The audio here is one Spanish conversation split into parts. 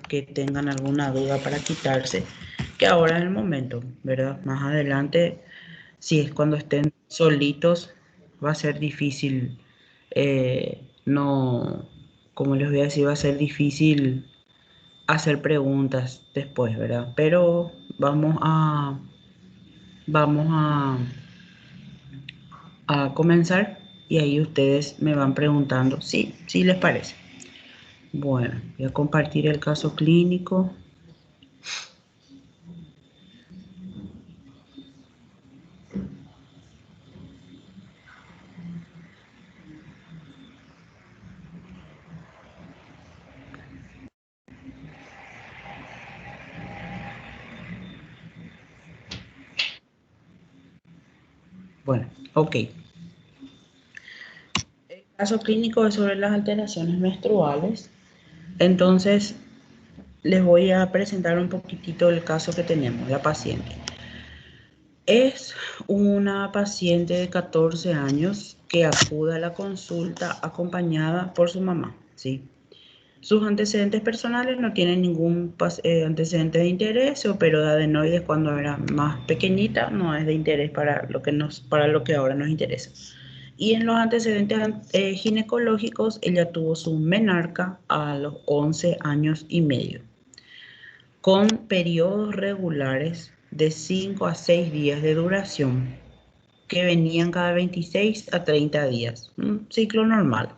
que tengan alguna duda para quitarse, que ahora es el momento, ¿verdad? Más adelante, si es cuando estén solitos, va a ser difícil, no, como les voy a decir, va a ser difícil hacer preguntas después, ¿verdad? Pero vamos a comenzar y ahí ustedes me van preguntando, sí les parece. Bueno, voy a compartir el caso clínico. Bueno, ok. El caso clínico es sobre las alteraciones menstruales. Entonces, les voy a presentar un poquitito el caso que tenemos, la paciente. Es una paciente de 14 años que acude a la consulta acompañada por su mamá, ¿sí? Sus antecedentes personales no tienen ningún antecedente de interés. Se operó de adenoides cuando era más pequeñita, no es de interés para lo que ahora nos interesa. Y en los antecedentes ginecológicos, ella tuvo su menarca a los 11 años y medio, con periodos regulares de 5 a 6 días de duración, que venían cada 26 a 30 días, un ciclo normal.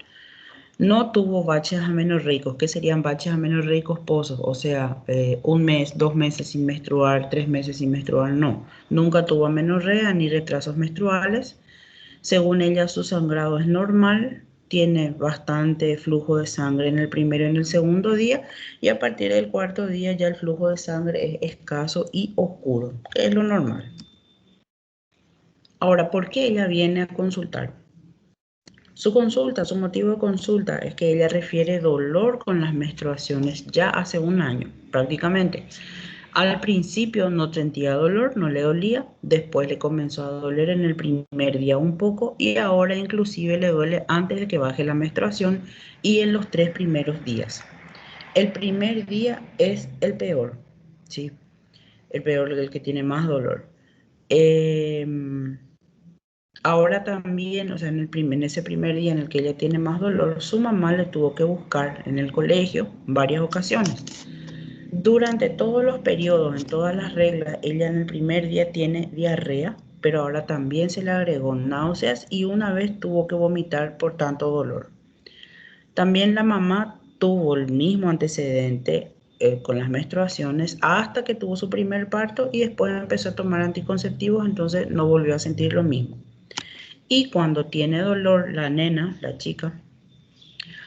No tuvo baches amenorreicos. ¿Qué serían baches amenorreicos? Pozos, o sea, un mes, 2 meses sin menstruar, 3 meses sin menstruar, no. Nunca tuvo amenorrea ni retrasos menstruales. Según ella, su sangrado es normal, tiene bastante flujo de sangre en el primero y en el segundo día, y a partir del cuarto día ya el flujo de sangre es escaso y oscuro, que es lo normal. Ahora, ¿por qué ella viene a consultar? Su motivo de consulta es que ella refiere dolor con las menstruaciones ya hace un año, prácticamente. Al principio no sentía dolor, no le dolía, después le comenzó a doler en el primer día un poco y ahora inclusive le duele antes de que baje la menstruación y en los 3 primeros días. El primer día es el peor, ¿sí? El peor, el que tiene más dolor. Eh, Ahora también, o sea, en ese primer día en el que ella tiene más dolor, su mamá le tuvo que buscar en el colegio varias ocasiones. Durante todos los periodos, en todas las reglas, ella en el primer día tiene diarrea, pero ahora también se le agregó náuseas y una vez tuvo que vomitar por tanto dolor. También la mamá tuvo el mismo antecedente con las menstruaciones hasta que tuvo su primer parto y después empezó a tomar anticonceptivos, entonces no volvió a sentir lo mismo. Y cuando tiene dolor, la nena, la chica,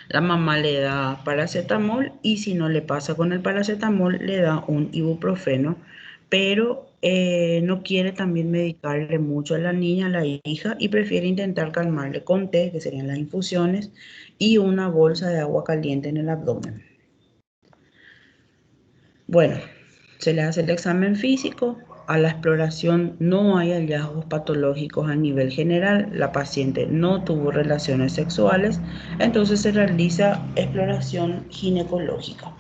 la mamá le da paracetamol y si no le pasa con el paracetamol, le da un ibuprofeno, pero no quiere también medicarle mucho a la niña, a la hija, y prefiere intentar calmarle con té, que serían las infusiones, y una bolsa de agua caliente en el abdomen. Bueno, se le hace el examen físico. A la exploración no hay hallazgos patológicos a nivel general. La paciente no tuvo relaciones sexuales, entonces se realiza exploración ginecológica.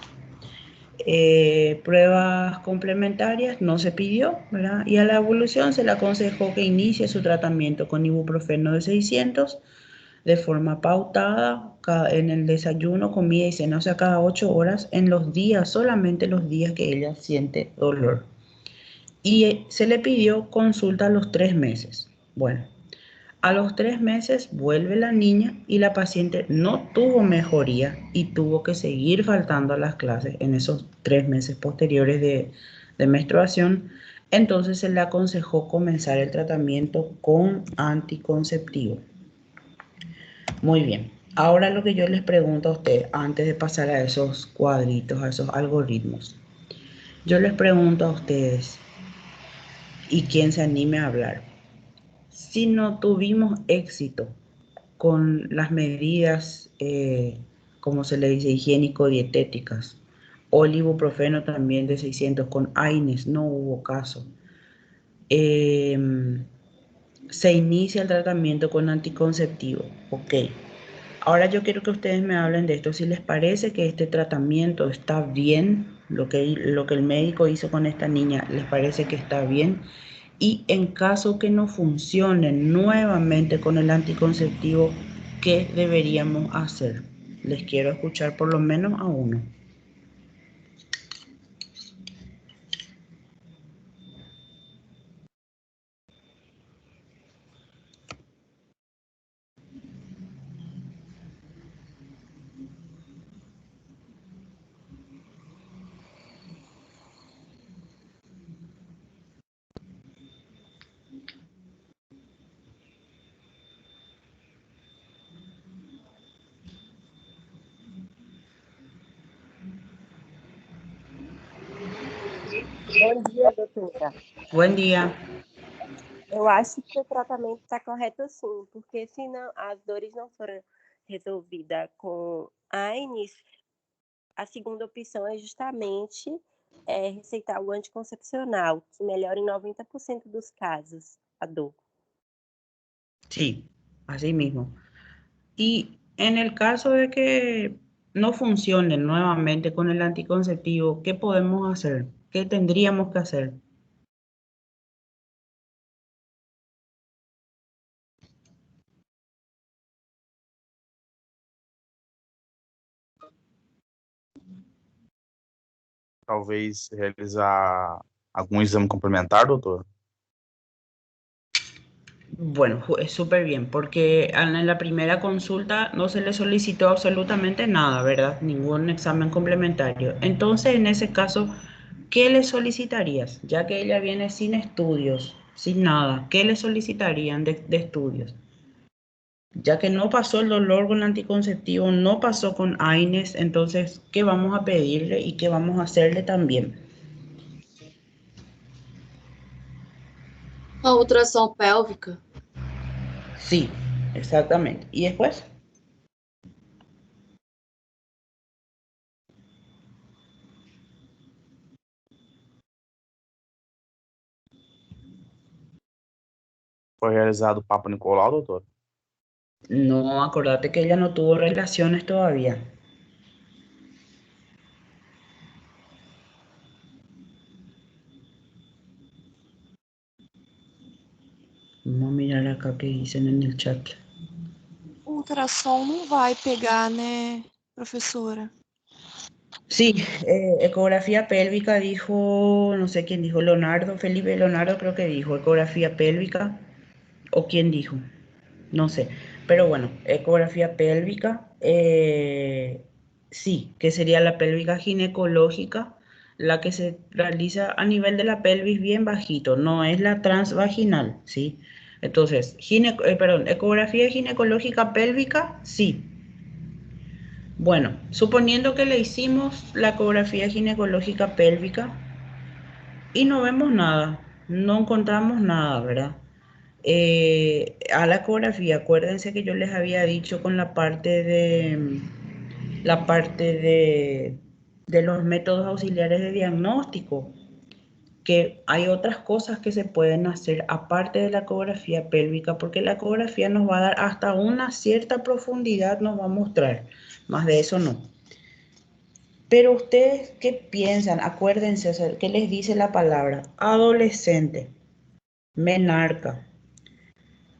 Pruebas complementarias no se pidió, ¿verdad? Y a la evolución se le aconsejó que inicie su tratamiento con ibuprofeno de 600 de forma pautada en el desayuno, comida y cena, o sea, cada 8 horas en los días, solamente los días que ella siente dolor. Y se le pidió consulta a los 3 meses. Bueno, a los 3 meses vuelve la niña y la paciente no tuvo mejoría y tuvo que seguir faltando a las clases en esos 3 meses posteriores de menstruación. Entonces se le aconsejó comenzar el tratamiento con anticonceptivo. Muy bien. Ahora lo que yo les pregunto a ustedes, antes de pasar a esos cuadritos, a esos algoritmos, yo les pregunto a ustedes, y quien se anime a hablar, si no tuvimos éxito con las medidas, como se le dice, higiénico-dietéticas, o el ibuprofeno también de 600 con AINES, no hubo caso. Se inicia el tratamiento con anticonceptivo, ok. Ahora yo quiero que ustedes me hablen de esto, si les parece que este tratamiento está bien, lo que el médico hizo con esta niña, les parece que está bien, y en caso que no funcione nuevamente con el anticonceptivo, ¿qué deberíamos hacer? Les quiero escuchar por lo menos a uno. Bom dia, doutora. Buen día. Eu acho que o tratamento está correto sim, porque se não, as dores não foram resolvidas com AINES, a segunda opção é justamente receitar o anticoncepcional, que melhora em 90% dos casos a dor. Sí, así mismo. Y en el caso de que no funcione nuevamente con el anticonceptivo, ¿qué podemos hacer? ¿Qué tendríamos que hacer? Talvez realizar algum exame complementar, doutor? Bueno, es súper bien, porque en la primera consulta no se le solicitó absolutamente nada, ¿verdad? Ningún examen complementario. Entonces, en ese caso, ¿qué le solicitarías? Ya que ella viene sin estudios, sin nada, ¿qué le solicitarían de estudios? Ya que no pasó el dolor con el anticonceptivo, no pasó con AINES, entonces, ¿qué vamos a pedirle y qué vamos a hacerle también? Uma ultrassom pélvica. Sí, exactamente. ¿Y después? Foi realizado o Papa Nicolau, doutor? No, acordate que ella no tuvo relaciones todavía. Vamos a mirar acá qué dicen en el chat. O ultrassom não vai pegar, né, professora? Sí, ecografía pélvica dijo, no sé quién dijo, Leonardo, Felipe Leonardo creo que dijo, ecografía pélvica, o quién dijo, no sé. Pero bueno, ecografía pélvica, sí, que sería la pélvica ginecológica, la que se realiza a nivel de la pelvis bien bajito, no es la transvaginal, ¿sí? Entonces, perdón, ecografía ginecológica pélvica, sí. Bueno, suponiendo que le hicimos la ecografía ginecológica pélvica y no vemos nada, no encontramos nada, ¿verdad? A la ecografía, acuérdense que yo les había dicho con la parte de los métodos auxiliares de diagnóstico, que hay otras cosas que se pueden hacer aparte de la ecografía pélvica, porque la ecografía nos va a dar hasta una cierta profundidad, nos va a mostrar, más de eso no. Pero ustedes, ¿qué piensan? Acuérdense, o sea, ¿qué les dice la palabra? Adolescente, menarca,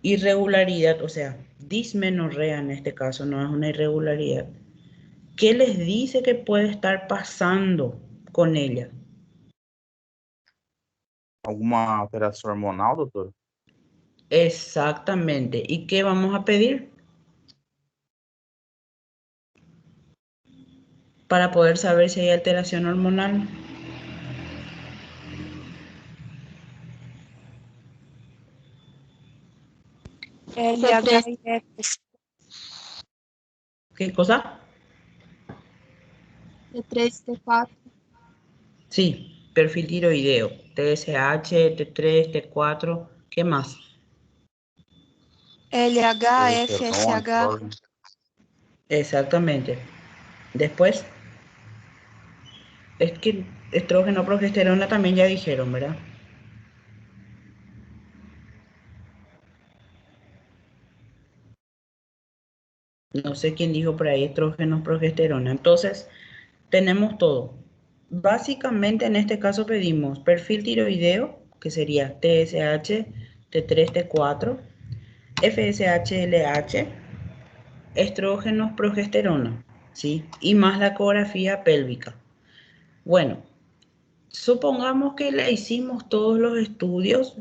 irregularidad, o sea, dismenorrea en este caso, no es una irregularidad. ¿Qué les dice que puede estar pasando con ella? Alguma alteração hormonal, doutor? Exactamente. ¿Y qué vamos a pedir? Para poder saber si hay alteración hormonal. LHIF. ¿Qué cosa? T3, T4. Sí, perfil tiroideo. TSH, T3, T4. ¿Qué más? LH, Progesterona, FSH. estrógeno. Exactamente. Después, es que estrógeno, progesterona también ya dijeron, ¿verdad? No sé quién dijo por ahí estrógenos, progesterona. Entonces, tenemos todo. Básicamente en este caso pedimos perfil tiroideo, que sería TSH, T3, T4, FSH, LH, estrógenos, progesterona, ¿sí? Y más la ecografía pélvica. Bueno, supongamos que le hicimos todos los estudios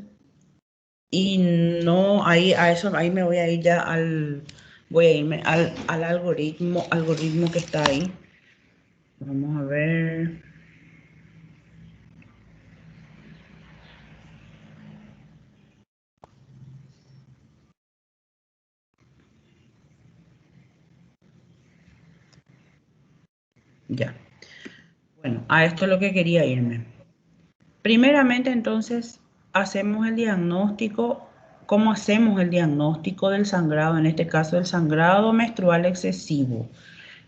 y no, ahí me voy a ir ya voy a irme al algoritmo que está ahí. Vamos a ver. Ya. Bueno, a esto es lo que quería irme. Primeramente, entonces, hacemos el diagnóstico. ¿Cómo hacemos el diagnóstico del sangrado? En este caso, el sangrado menstrual excesivo.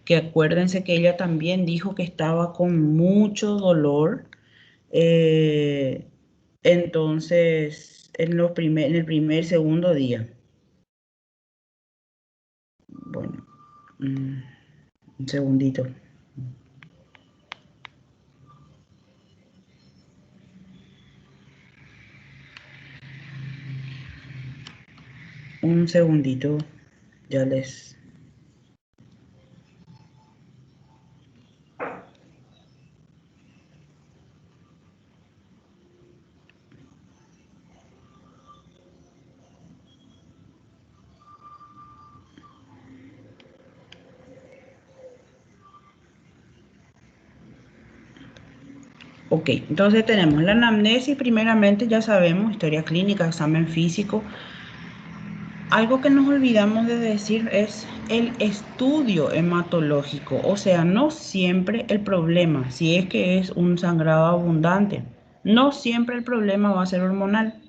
Que acuérdense que ella también dijo que estaba con mucho dolor. eh, entonces, en el primer, segundo día. Bueno, un segundito. Un segundito. Ya les... Ok, entonces tenemos la anamnesis, primeramente ya sabemos, historia clínica, examen físico. Algo que nos olvidamos de decir es el estudio hematológico, o sea, no siempre el problema, si es que es un sangrado abundante, no siempre el problema va a ser hormonal.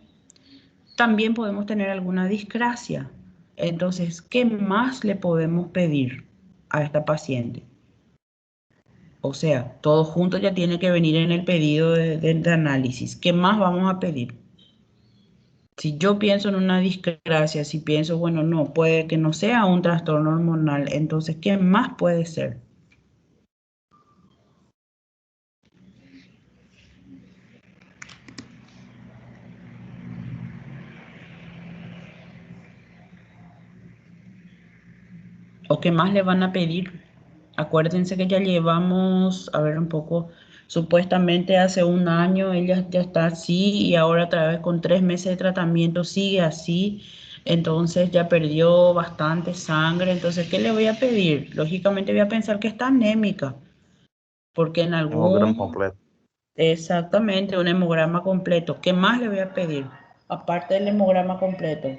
También podemos tener alguna discrasia. Entonces, ¿qué más le podemos pedir a esta paciente? O sea, todo junto ya tiene que venir en el pedido de análisis. ¿Qué más vamos a pedir? Si yo pienso en una discrasia, si pienso, bueno, no, puede que no sea un trastorno hormonal, entonces, ¿qué más puede ser? ¿O qué más le van a pedir? Acuérdense que ya llevamos, a ver un poco, supuestamente hace un año ella ya está así y ahora otra vez con 3 meses de tratamiento sigue así. Entonces ya perdió bastante sangre. Entonces, ¿qué le voy a pedir? Lógicamente voy a pensar que está anémica, porque en Hemograma algún, completo. exactamente, un hemograma completo. ¿Qué más le voy a pedir? Aparte del hemograma completo.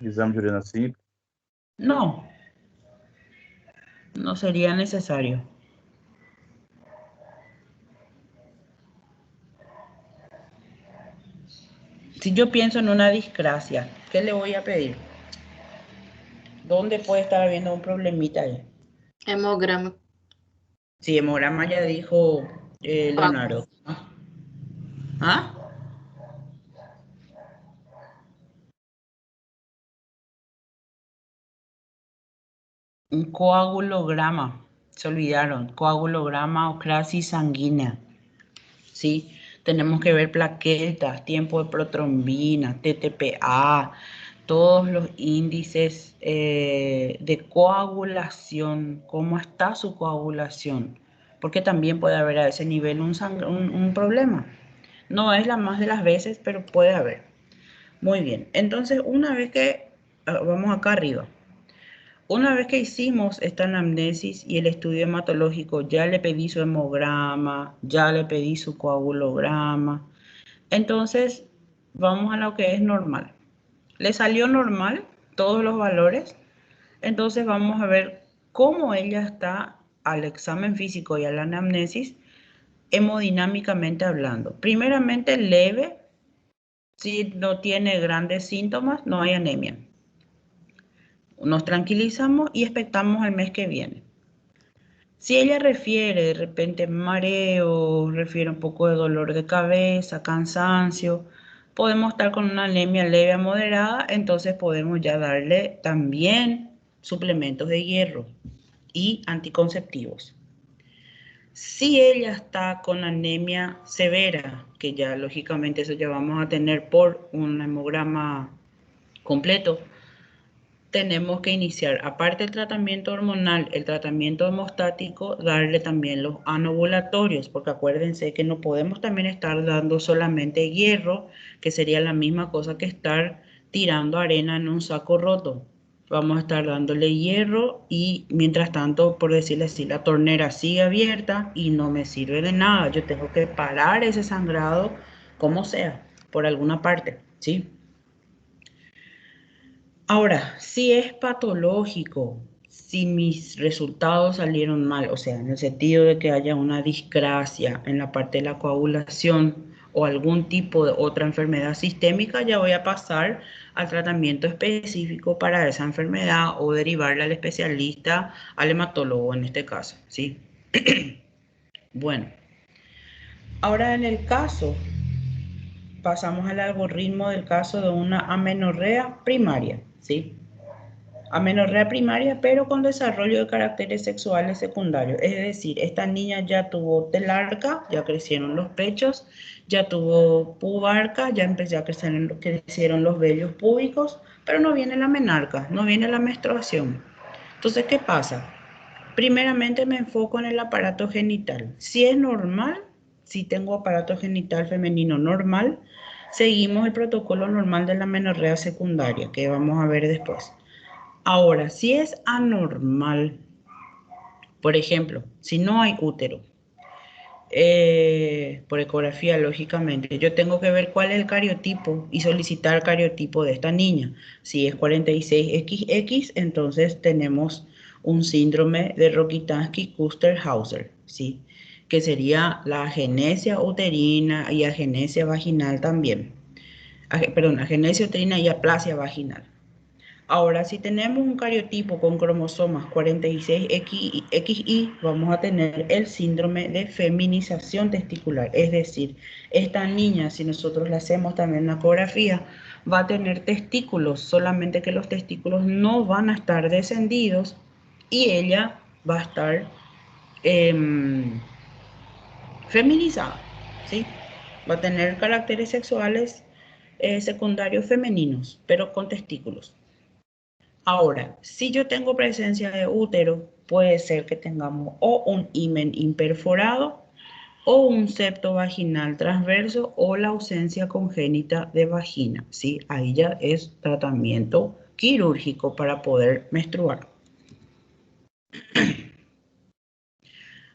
Exame de urina simples. No, no sería necesario. Si yo pienso en una discrasia, ¿qué le voy a pedir? ¿Dónde puede estar habiendo un problemita ahí? Hemograma. Sí, hemograma ya dijo Leonardo. ¿Ah? Un coagulograma. Se olvidaron. Coagulograma o crisis sanguínea. ¿Sí? Tenemos que ver plaquetas, tiempo de protrombina, TTPA, todos los índices de coagulación, cómo está su coagulación, porque también puede haber a ese nivel un problema. No es la más de las veces, pero puede haber. Muy bien, entonces una vez que, vamos acá arriba, una vez que hicimos esta anamnesis y el estudio hematológico, ya le pedí su hemograma, ya le pedí su coagulograma, entonces vamos a lo que es normal. Le salió normal todos los valores, entonces vamos a ver cómo ella está al examen físico y a la anamnesis hemodinámicamente hablando. Primeramente leve, si no tiene grandes síntomas, no hay anemia. Nos tranquilizamos y expectamos el mes que viene. Si ella refiere de repente mareo, refiere un poco de dolor de cabeza, cansancio, podemos estar con una anemia leve a moderada, entonces podemos ya darle también suplementos de hierro y anticonceptivos. Si ella está con anemia severa, que ya lógicamente eso ya vamos a tener por un hemograma completo, tenemos que iniciar, aparte del tratamiento hormonal, el tratamiento hemostático, darle también los anovulatorios, porque acuérdense que no podemos también estar dando solamente hierro, que sería la misma cosa que estar tirando arena en un saco roto. Vamos a estar dándole hierro y mientras tanto, por decirle así, la tornera sigue abierta y no me sirve de nada. Yo tengo que parar ese sangrado como sea, por alguna parte, ¿sí? Ahora, si es patológico, si mis resultados salieron mal, o sea, en el sentido de que haya una discrasia en la parte de la coagulación o algún tipo de otra enfermedad sistémica, ya voy a pasar al tratamiento específico para esa enfermedad o derivarla al especialista, al hematólogo en este caso, ¿sí? Bueno, ahora en el caso, pasamos al algoritmo del caso de una amenorrea primaria, ¿sí? Amenorrea primaria, pero con desarrollo de caracteres sexuales secundarios. Es decir, esta niña ya tuvo telarca, ya crecieron los pechos, ya tuvo pubarca, ya crecieron los vellos púbicos, pero no viene la menarca, no viene la menstruación. Entonces, ¿qué pasa? Primeramente me enfoco en el aparato genital. Si es normal, si tengo aparato genital femenino normal, seguimos el protocolo normal de la amenorrea secundaria, que vamos a ver después. Ahora, si es anormal, por ejemplo, si no hay útero, por ecografía, lógicamente, yo tengo que ver cuál es el cariotipo y solicitar el cariotipo de esta niña. Si es 46XX, entonces tenemos un síndrome de Rokitansky-Kuster-Hauser, ¿sí? Que sería la agenesia uterina y agenesia vaginal también. Perdón, agenesia uterina y aplasia vaginal. Ahora, si tenemos un cariotipo con cromosomas 46XY, vamos a tener el síndrome de feminización testicular. Es decir, esta niña, si nosotros le hacemos también una ecografía, va a tener testículos, solamente que los testículos no van a estar descendidos y ella va a estar feminizada, ¿sí? Va a tener caracteres sexuales secundarios femeninos, pero con testículos. Ahora, si yo tengo presencia de útero, puede ser que tengamos o un himen imperforado o un septo vaginal transverso o la ausencia congénita de vagina, ¿sí? Ahí ya es tratamiento quirúrgico para poder menstruar.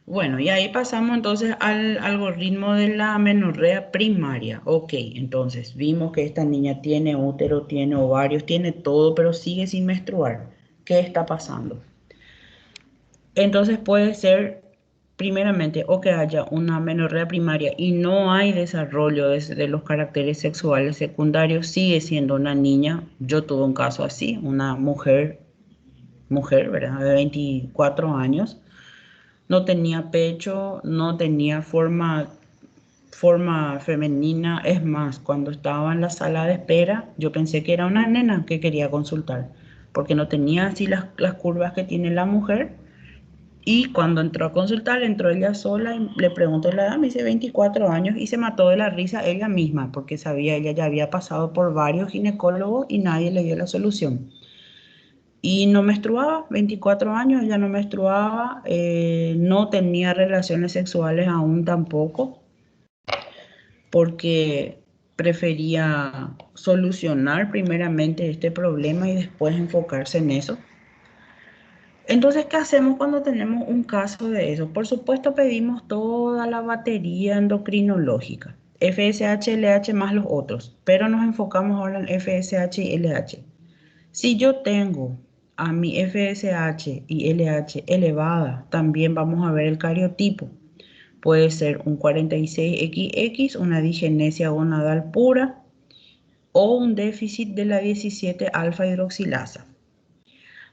Bueno, y ahí pasamos entonces al algoritmo de la amenorrea primaria. Ok, entonces vimos que esta niña tiene útero, tiene ovarios, tiene todo, pero sigue sin menstruar. ¿Qué está pasando? Entonces puede ser, primeramente, o que haya una amenorrea primaria y no hay desarrollo de los caracteres sexuales secundarios, sigue siendo una niña. Yo tuve un caso así, una mujer, ¿verdad? De 24 años. No tenía pecho, no tenía forma femenina. Es más, cuando estaba en la sala de espera, yo pensé que era una nena que quería consultar, porque no tenía así las curvas que tiene la mujer. Y cuando entró a consultar, entró ella sola y le preguntó la edad, me dice 24 años y se mató de la risa ella misma, porque sabía, ella ya había pasado por varios ginecólogos y nadie le dio la solución. Y no menstruaba, 24 años, ella no menstruaba, no tenía relaciones sexuales aún tampoco, porque prefería solucionar primeramente este problema y después enfocarse en eso. Entonces, ¿qué hacemos cuando tenemos un caso de eso? Por supuesto, pedimos toda la batería endocrinológica, FSH, LH más los otros, pero nos enfocamos ahora en FSH y LH. Si yo tengo a mi FSH y LH elevada, también vamos a ver el cariotipo. Puede ser un 46XX, una digenesia gonadal pura o un déficit de la 17 alfa hidroxilasa.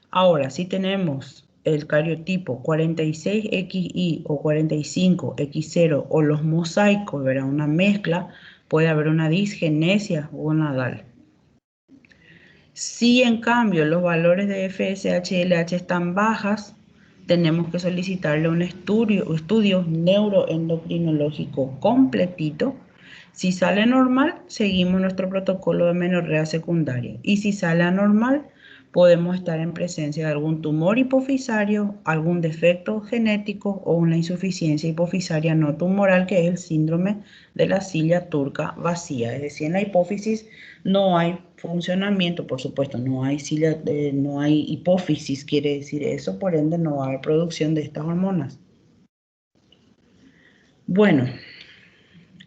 Ahora, si tenemos el cariotipo 46XY o 45X0 o los mosaicos, ¿verdad? Una mezcla, puede haber una disgenesia o nodal. Si en cambio los valores de FSH y LH están bajas, tenemos que solicitarle un estudio neuroendocrinológico completito. Si sale normal, seguimos nuestro protocolo de menorrea secundaria. Y si sale anormal, podemos estar en presencia de algún tumor hipofisario, algún defecto genético o una insuficiencia hipofisaria no tumoral, que es el síndrome de la silla turca vacía. Es decir, en la hipófisis no hay funcionamiento, por supuesto, no hay hipófisis, quiere decir eso, por ende no va a haber producción de estas hormonas. Bueno,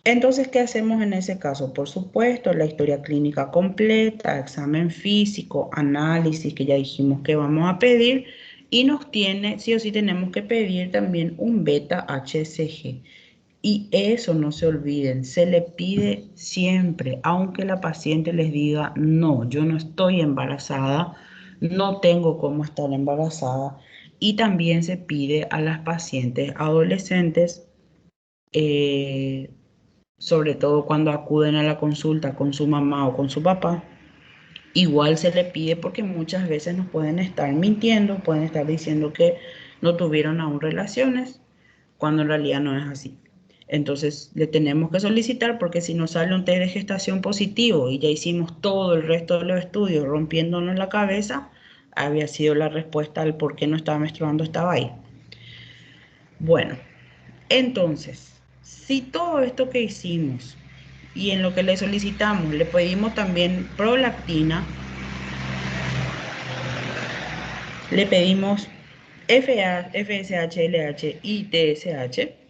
entonces, ¿qué hacemos en ese caso? Por supuesto, la historia clínica completa, examen físico, análisis, que ya dijimos que vamos a pedir, y sí o sí tenemos que pedir también un beta-HCG. Y eso no se olviden, se le pide siempre, aunque la paciente les diga, no, yo no estoy embarazada, no tengo cómo estar embarazada. Y también se pide a las pacientes adolescentes, sobre todo cuando acuden a la consulta con su mamá o con su papá, igual se le pide porque muchas veces nos pueden estar mintiendo, pueden estar diciendo que no tuvieron aún relaciones, cuando en realidad no es así. Entonces le tenemos que solicitar, porque si nos sale un test de gestación positivo y ya hicimos todo el resto de los estudios rompiéndonos la cabeza, había sido la respuesta al por qué no estaba menstruando, estaba ahí. Bueno, entonces, si todo esto que hicimos y en lo que le solicitamos, le pedimos también prolactina, le pedimos FSH, LH y TSH,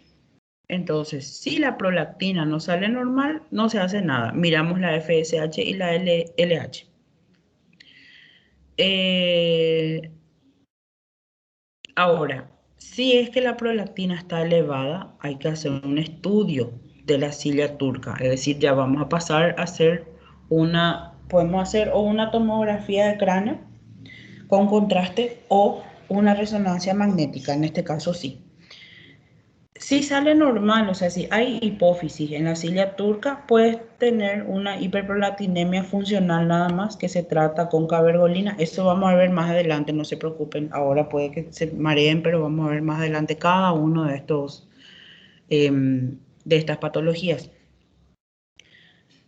entonces, si la prolactina no sale normal, no se hace nada. Miramos la FSH y la LH. Ahora, si es que la prolactina está elevada, hay que hacer un estudio de la silla turca. Es decir, ya vamos a pasar a hacer podemos hacer o una tomografía de cráneo con contraste o una resonancia magnética, en este caso sí. Si sale normal, o sea, si hay hipófisis en la silla turca, puedes tener una hiperprolactinemia funcional nada más, que se trata con cabergolina. Eso vamos a ver más adelante, no se preocupen. Ahora puede que se mareen, pero vamos a ver más adelante cada uno de estas patologías.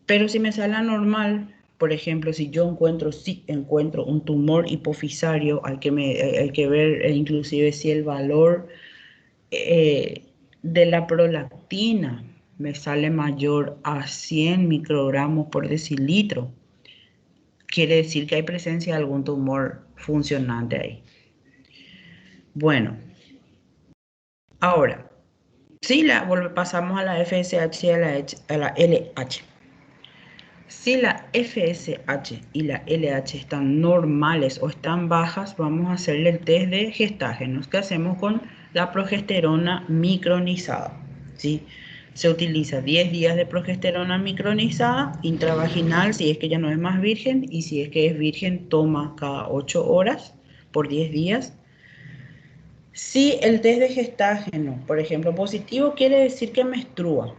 Pero si me sale anormal, por ejemplo, si yo encuentro un tumor hipofisario, hay que ver inclusive si el valor de la prolactina me sale mayor a 100 microgramos por decilitro. Quiere decir que hay presencia de algún tumor funcionante ahí. Bueno, ahora, si pasamos a la FSH y a la LH. Si la FSH y la LH están normales o están bajas, vamos a hacerle el test de gestágenos que hacemos con la progesterona micronizada, ¿sí? Se utiliza 10 días de progesterona micronizada intravaginal si es que ya no es más virgen, y si es que es virgen toma cada 8 horas por 10 días. Si el test de gestágeno, por ejemplo, positivo, quiere decir que menstrua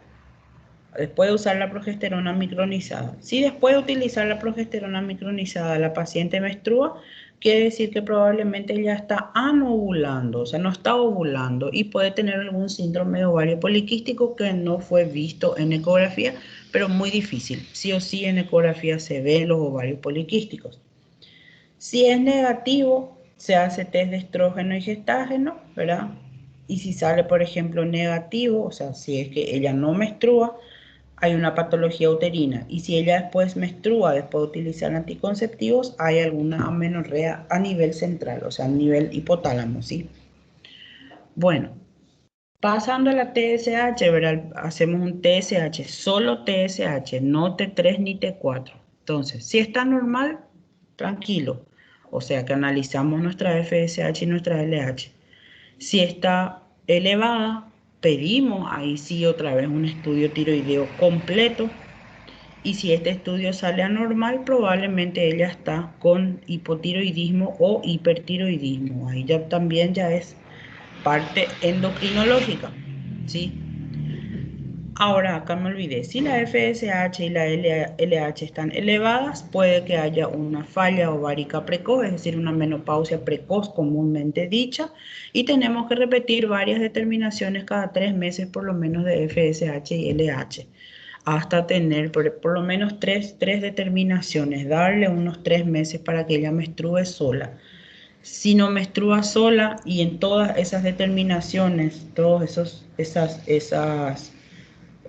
después de usar la progesterona micronizada. Si después de utilizar la progesterona micronizada la paciente menstrua, quiere decir que probablemente ya está anovulando, o sea, no está ovulando, y puede tener algún síndrome de ovario poliquístico que no fue visto en ecografía, pero muy difícil. Sí o sí en ecografía se ven los ovarios poliquísticos. Si es negativo, se hace test de estrógeno y gestágeno, ¿verdad? Y si sale, por ejemplo, negativo, o sea, si es que ella no menstrua, hay una patología uterina. Y si ella después menstrua, después de utilizar anticonceptivos, hay alguna amenorrea a nivel central, o sea, a nivel hipotálamo, ¿sí? Bueno, pasando a la TSH, ¿verdad? Hacemos un TSH, solo TSH, no T3 ni T4. Entonces, si está normal, tranquilo. O sea, que analizamos nuestra FSH y nuestra LH. Si está elevada, pedimos ahí sí otra vez un estudio tiroideo completo, y si este estudio sale anormal, probablemente ella está con hipotiroidismo o hipertiroidismo. Ahí ya también ya es parte endocrinológica, ¿sí? Ahora, acá me olvidé, si la FSH y la LH están elevadas, puede que haya una falla ovárica precoz, es decir, una menopausia precoz comúnmente dicha, y tenemos que repetir varias determinaciones cada 3 meses por lo menos de FSH y LH, hasta tener por lo menos tres determinaciones, darle unos 3 meses para que ella menstrue sola. Si no menstrua sola y en todas esas determinaciones,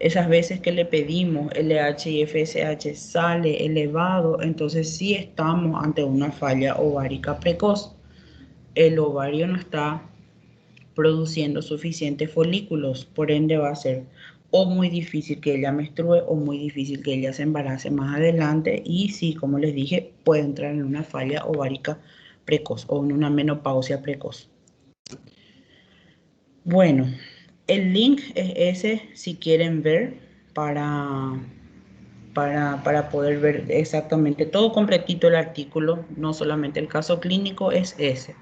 esas veces que le pedimos LH y FSH sale elevado, entonces sí estamos ante una falla ovárica precoz. El ovario no está produciendo suficientes folículos, por ende va a ser o muy difícil que ella menstrue o muy difícil que ella se embarace más adelante y sí, como les dije, puede entrar en una falla ovárica precoz o en una menopausia precoz. Bueno, el link es ese si quieren ver para poder ver exactamente todo completito el artículo, no solamente el caso clínico, es ese.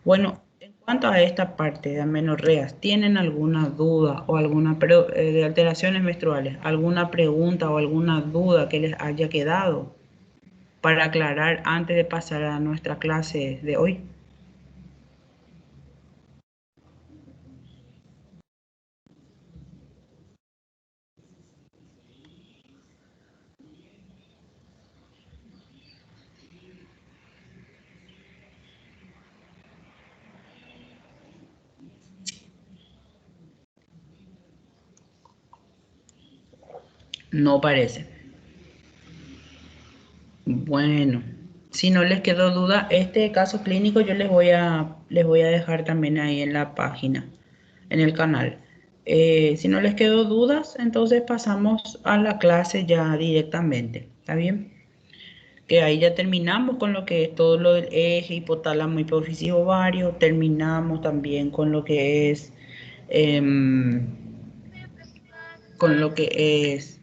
Bueno, en cuanto a esta parte de amenorreas, ¿tienen alguna duda o alguna de alteraciones menstruales? ¿Alguna pregunta o alguna duda que les haya quedado para aclarar antes de pasar a nuestra clase de hoy? No parece. Bueno, si no les quedó duda, este caso clínico yo les voy a dejar también ahí en la página, en el canal. Si no les quedó dudas, entonces pasamos a la clase ya directamente, ¿está bien? Que ahí ya terminamos con lo que es todo lo del eje, hipotálamo, hipófisis, ovario, terminamos también con lo que es, em, con lo que es,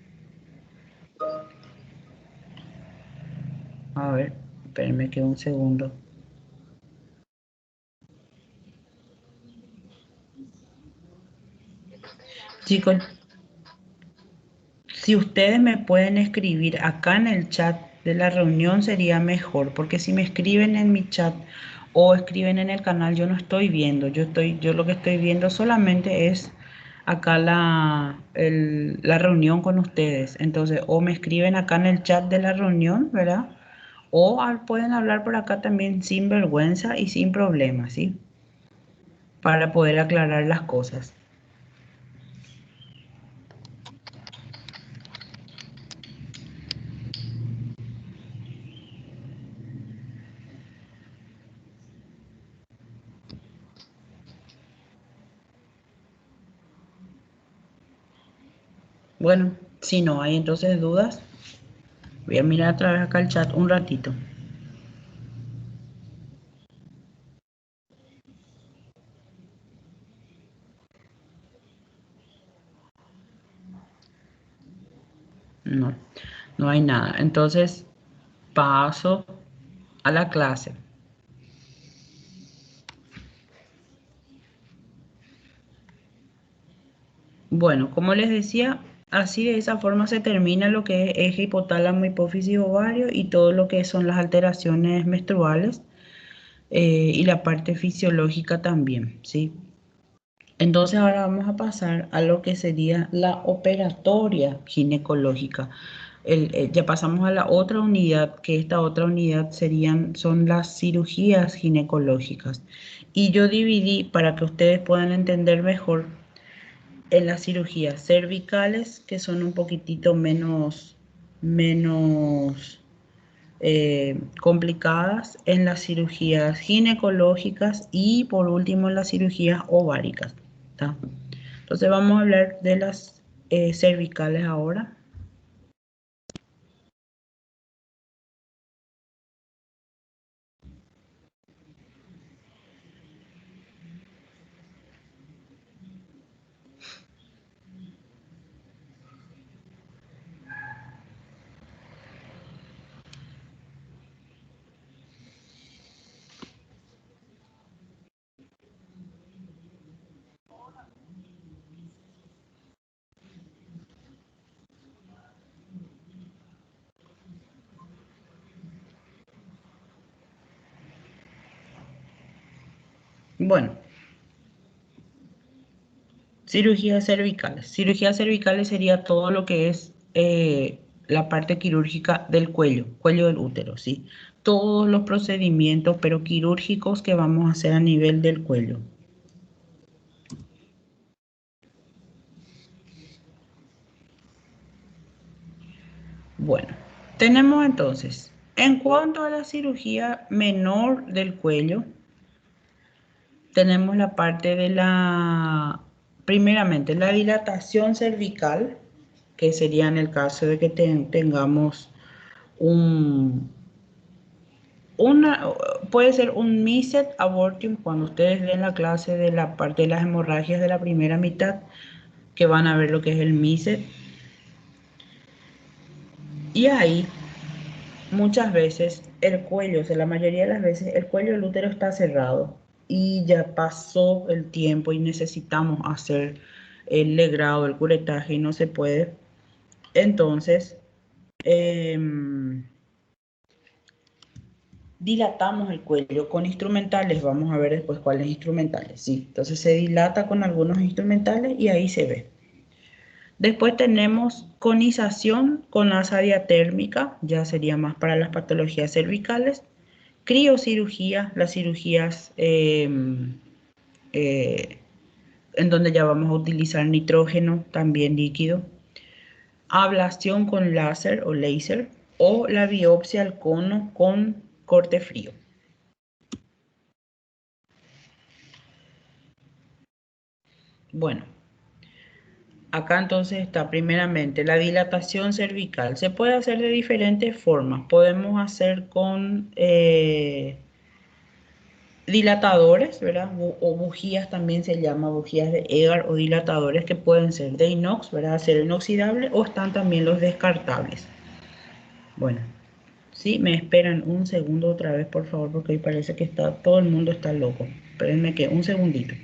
a ver, espérenme que un segundo. Chicos, si ustedes me pueden escribir acá en el chat de la reunión sería mejor, porque si me escriben en mi chat o escriben en el canal, yo no estoy viendo, yo lo que estoy viendo solamente es acá la reunión con ustedes. Entonces, o me escriben acá en el chat de la reunión, ¿verdad? O pueden hablar por acá también sin vergüenza y sin problema, ¿sí? Para poder aclarar las cosas. Bueno, si no hay entonces dudas, voy a mirar otra vez acá el chat un ratito. No, no hay nada. Entonces, paso a la clase. Bueno, como les decía, así de esa forma se termina lo que es eje hipotálamo, hipófisis, ovario y todo lo que son las alteraciones menstruales y la parte fisiológica también, ¿sí? Entonces ahora vamos a pasar a lo que sería la operatoria ginecológica. Ya pasamos a la otra unidad, que esta otra unidad son las cirugías ginecológicas. Y yo dividí, para que ustedes puedan entender mejor, en las cirugías cervicales, que son un poquitito menos complicadas, en las cirugías ginecológicas y por último en las cirugías ováricas. ¿Tá? Entonces vamos a hablar de las cervicales ahora. Bueno, cirugías cervicales. Cirugías cervicales sería todo lo que es la parte quirúrgica del cuello del útero, ¿sí? Todos los procedimientos, pero quirúrgicos que vamos a hacer a nivel del cuello. Bueno, tenemos entonces, en cuanto a la cirugía menor del cuello, tenemos la parte de primeramente, la dilatación cervical, que sería en el caso de que tengamos puede ser un Misset abortum, cuando ustedes ven la clase de la parte de las hemorragias de la primera mitad, que van a ver lo que es el Misset. Y ahí, muchas veces, el cuello, o sea, la mayoría de las veces, el cuello del útero está cerrado y ya pasó el tiempo y necesitamos hacer el legrado, el curetaje y no se puede. Entonces, dilatamos el cuello con instrumentales, vamos a ver después cuáles instrumentales, sí. Entonces se dilata con algunos instrumentales y ahí se ve. Después tenemos conización con asa diatérmica, ya sería más para las patologías cervicales. Criocirugía, las cirugías en donde ya vamos a utilizar nitrógeno, también líquido. Ablación con láser o la biopsia al cono con corte frío. Bueno, acá entonces está primeramente la dilatación cervical. Se puede hacer de diferentes formas. Podemos hacer con dilatadores, ¿verdad? O bujías también se llama, bujías de Egar o dilatadores que pueden ser de inox, ¿verdad? Acero inoxidable, o están también los descartables. Bueno, sí, me esperan un segundo otra vez, por favor, porque hoy parece que todo el mundo está loco. Espérenme que un segundito.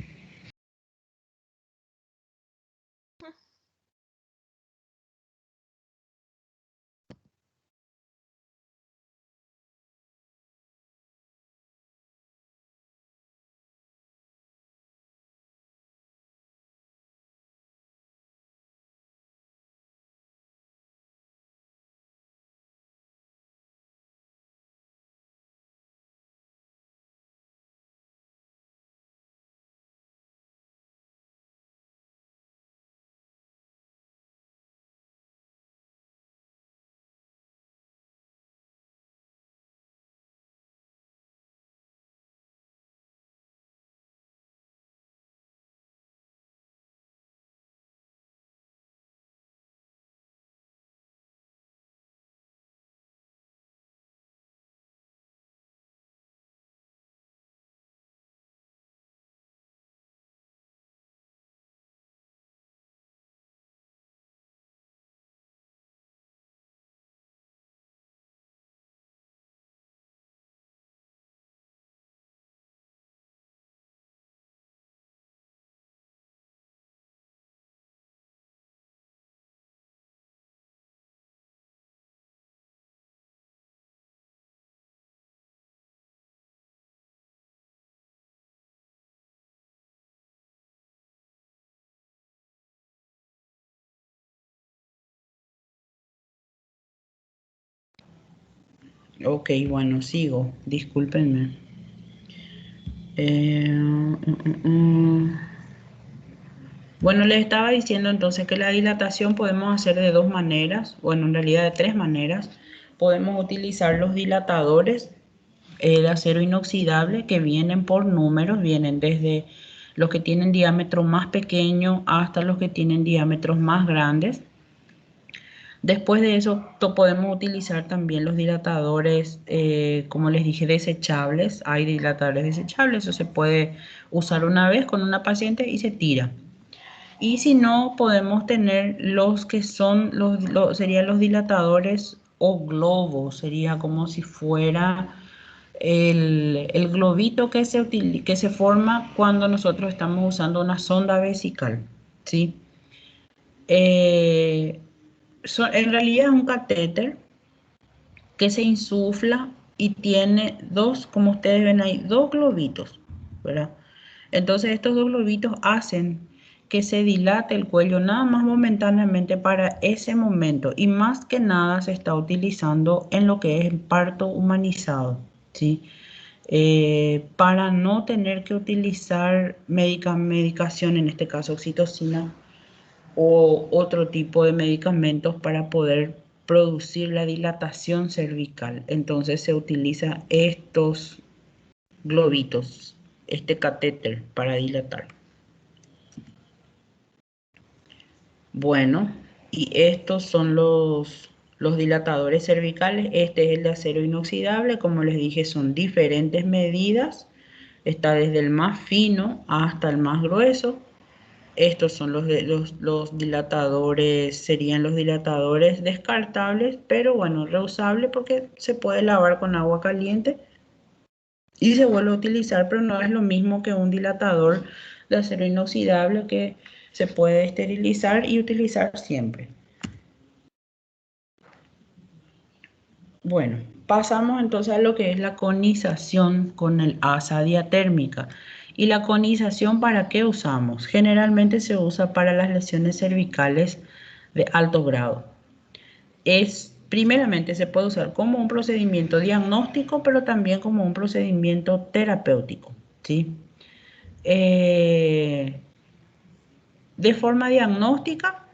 Ok, bueno, sigo. Discúlpenme. Bueno, les estaba diciendo entonces que la dilatación podemos hacer de dos maneras, bueno, en realidad de tres maneras. Podemos utilizar los dilatadores de acero inoxidable que vienen por números, vienen desde los que tienen diámetro más pequeño hasta los que tienen diámetros más grandes. Después de eso, podemos utilizar también los dilatadores, como les dije, desechables. Hay dilatadores desechables, eso se puede usar una vez con una paciente y se tira. Y si no, podemos tener los que son, serían los dilatadores o globos, sería como si fuera el globito que se forma cuando nosotros estamos usando una sonda vesical, ¿sí? En realidad es un catéter que se insufla y tiene dos, como ustedes ven ahí, dos globitos, ¿verdad? Entonces estos dos globitos hacen que se dilate el cuello nada más momentáneamente para ese momento, y más que nada se está utilizando en lo que es el parto humanizado, ¿sí? Para no tener que utilizar medicación, en este caso oxitocina o otro tipo de medicamentos para poder producir la dilatación cervical. Entonces se utiliza estos globitos, este catéter para dilatar. Bueno, y estos son los dilatadores cervicales. Este es el de acero inoxidable. Como les dije, son diferentes medidas. Está desde el más fino hasta el más grueso. Estos son los dilatadores, serían los dilatadores descartables, pero bueno, reusable porque se puede lavar con agua caliente y se vuelve a utilizar, pero no es lo mismo que un dilatador de acero inoxidable que se puede esterilizar y utilizar siempre. Bueno, pasamos entonces a lo que es la conización con el asa diatérmica. ¿Y la conización para qué usamos? Generalmente se usa para las lesiones cervicales de alto grado. Primeramente se puede usar como un procedimiento diagnóstico, pero también como un procedimiento terapéutico, ¿sí? De forma diagnóstica,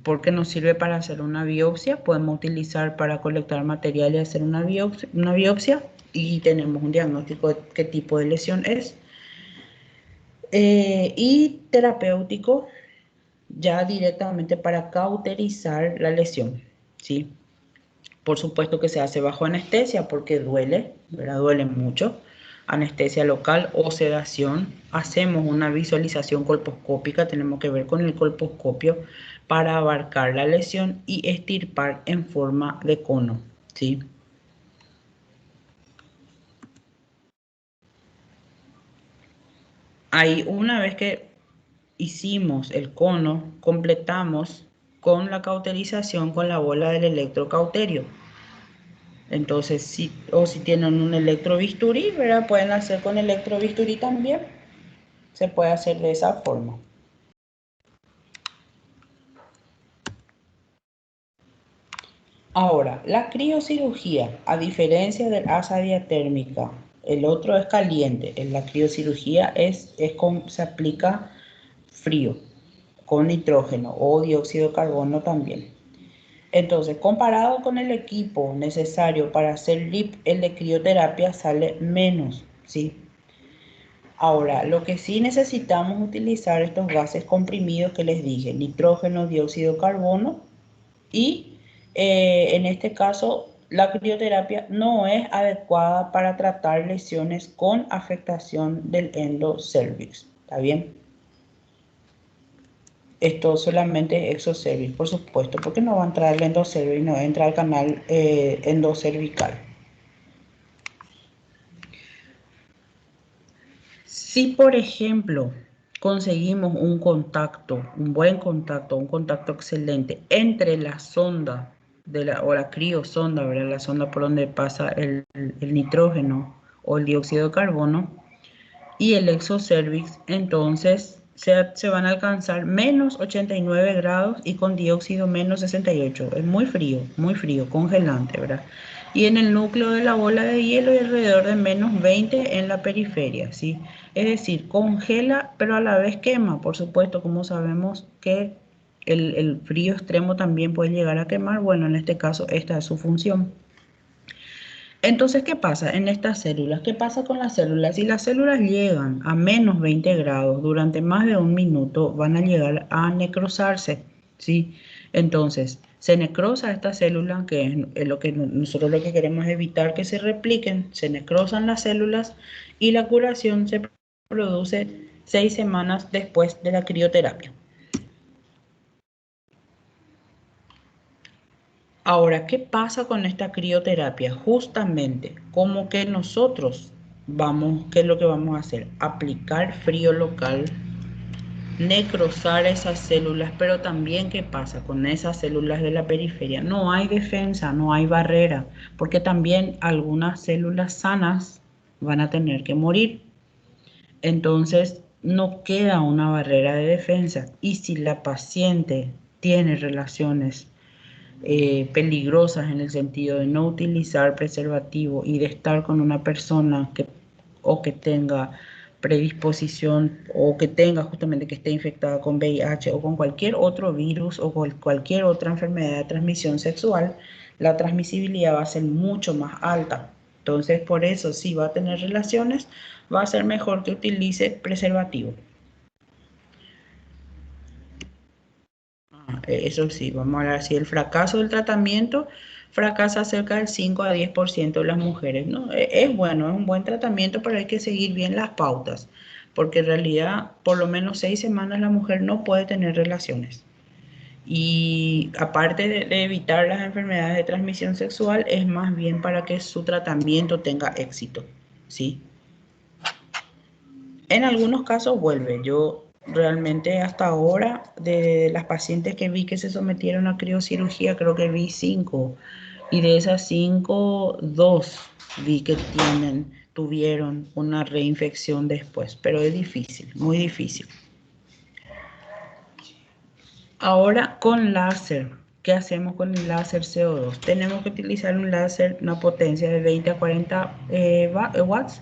porque nos sirve para hacer una biopsia, podemos utilizar para colectar material y hacer una biopsia y tenemos un diagnóstico de qué tipo de lesión es. Y terapéutico, ya directamente para cauterizar la lesión, ¿sí? Por supuesto que se hace bajo anestesia porque duele, ¿verdad? Duele mucho. Anestesia local o sedación. Hacemos una visualización colposcópica, tenemos que ver con el colposcopio para abarcar la lesión y extirpar en forma de cono, ¿sí? Ahí, una vez que hicimos el cono, completamos con la cauterización con la bola del electrocauterio. Entonces, si tienen un electrobisturí, ¿verdad? Pueden hacer con electrobisturí también. Se puede hacer de esa forma. Ahora, la criocirugía, a diferencia del asa diatérmica, el otro es caliente. En la criocirugía se aplica frío, con nitrógeno o dióxido de carbono también. Entonces, comparado con el equipo necesario para hacer LIP, el de crioterapia sale menos, ¿sí? Ahora, lo que sí necesitamos utilizar estos gases comprimidos que les dije, nitrógeno, dióxido de carbono, y en este caso la crioterapia no es adecuada para tratar lesiones con afectación del endocervix, ¿está bien? Esto solamente es exocervix, por supuesto, porque no va a entrar el endocervix, no entra al canal endocervical. Si, por ejemplo, conseguimos un buen contacto, un contacto excelente entre la sonda o la criosonda, ¿verdad? La sonda por donde pasa el nitrógeno o el dióxido de carbono y el exocervix, entonces se van a alcanzar menos 89 grados y con dióxido menos 68. Es muy frío, congelante, ¿verdad? Y en el núcleo de la bola de hielo y alrededor de menos 20 en la periferia, ¿sí? Es decir, congela, pero a la vez quema. Por supuesto, como sabemos que el frío extremo también puede llegar a quemar, bueno, en este caso esta es su función. Entonces, ¿qué pasa en estas células? ¿Qué pasa con las células? Si las células llegan a menos 20 grados durante más de un minuto, van a llegar a necrosarse, ¿sí? Entonces, se necrosa esta célula, que es lo que nosotros lo que queremos evitar que se repliquen, se necrosan las células y la curación se produce 6 semanas después de la crioterapia. Ahora, ¿qué pasa con esta crioterapia? Justamente, como que nosotros ¿qué es lo que vamos a hacer? Aplicar frío local, necrosar esas células, pero también ¿qué pasa con esas células de la periferia? No hay defensa, no hay barrera, porque también algunas células sanas van a tener que morir. Entonces, no queda una barrera de defensa. Y si la paciente tiene relaciones peligrosas en el sentido de no utilizar preservativo y de estar con una persona que tenga predisposición o que tenga justamente que esté infectada con VIH o con cualquier otro virus o con cualquier otra enfermedad de transmisión sexual, la transmisibilidad va a ser mucho más alta. Entonces, por eso, si va a tener relaciones, va a ser mejor que utilice preservativo. Eso sí, vamos a hablar así, el fracaso del tratamiento fracasa cerca del 5 a 10% de las mujeres, ¿no? Es bueno, es un buen tratamiento, pero hay que seguir bien las pautas, porque en realidad por lo menos 6 semanas la mujer no puede tener relaciones. Y aparte de evitar las enfermedades de transmisión sexual, es más bien para que su tratamiento tenga éxito, ¿sí? En algunos casos vuelve. Yo realmente hasta ahora, de las pacientes que vi que se sometieron a criocirugía, creo que vi 5. Y de esas 5, 2 vi que tuvieron una reinfección después. Pero es difícil, muy difícil. Ahora con láser. ¿Qué hacemos con el láser CO2? Tenemos que utilizar un láser, una potencia de 20 a 40 watts.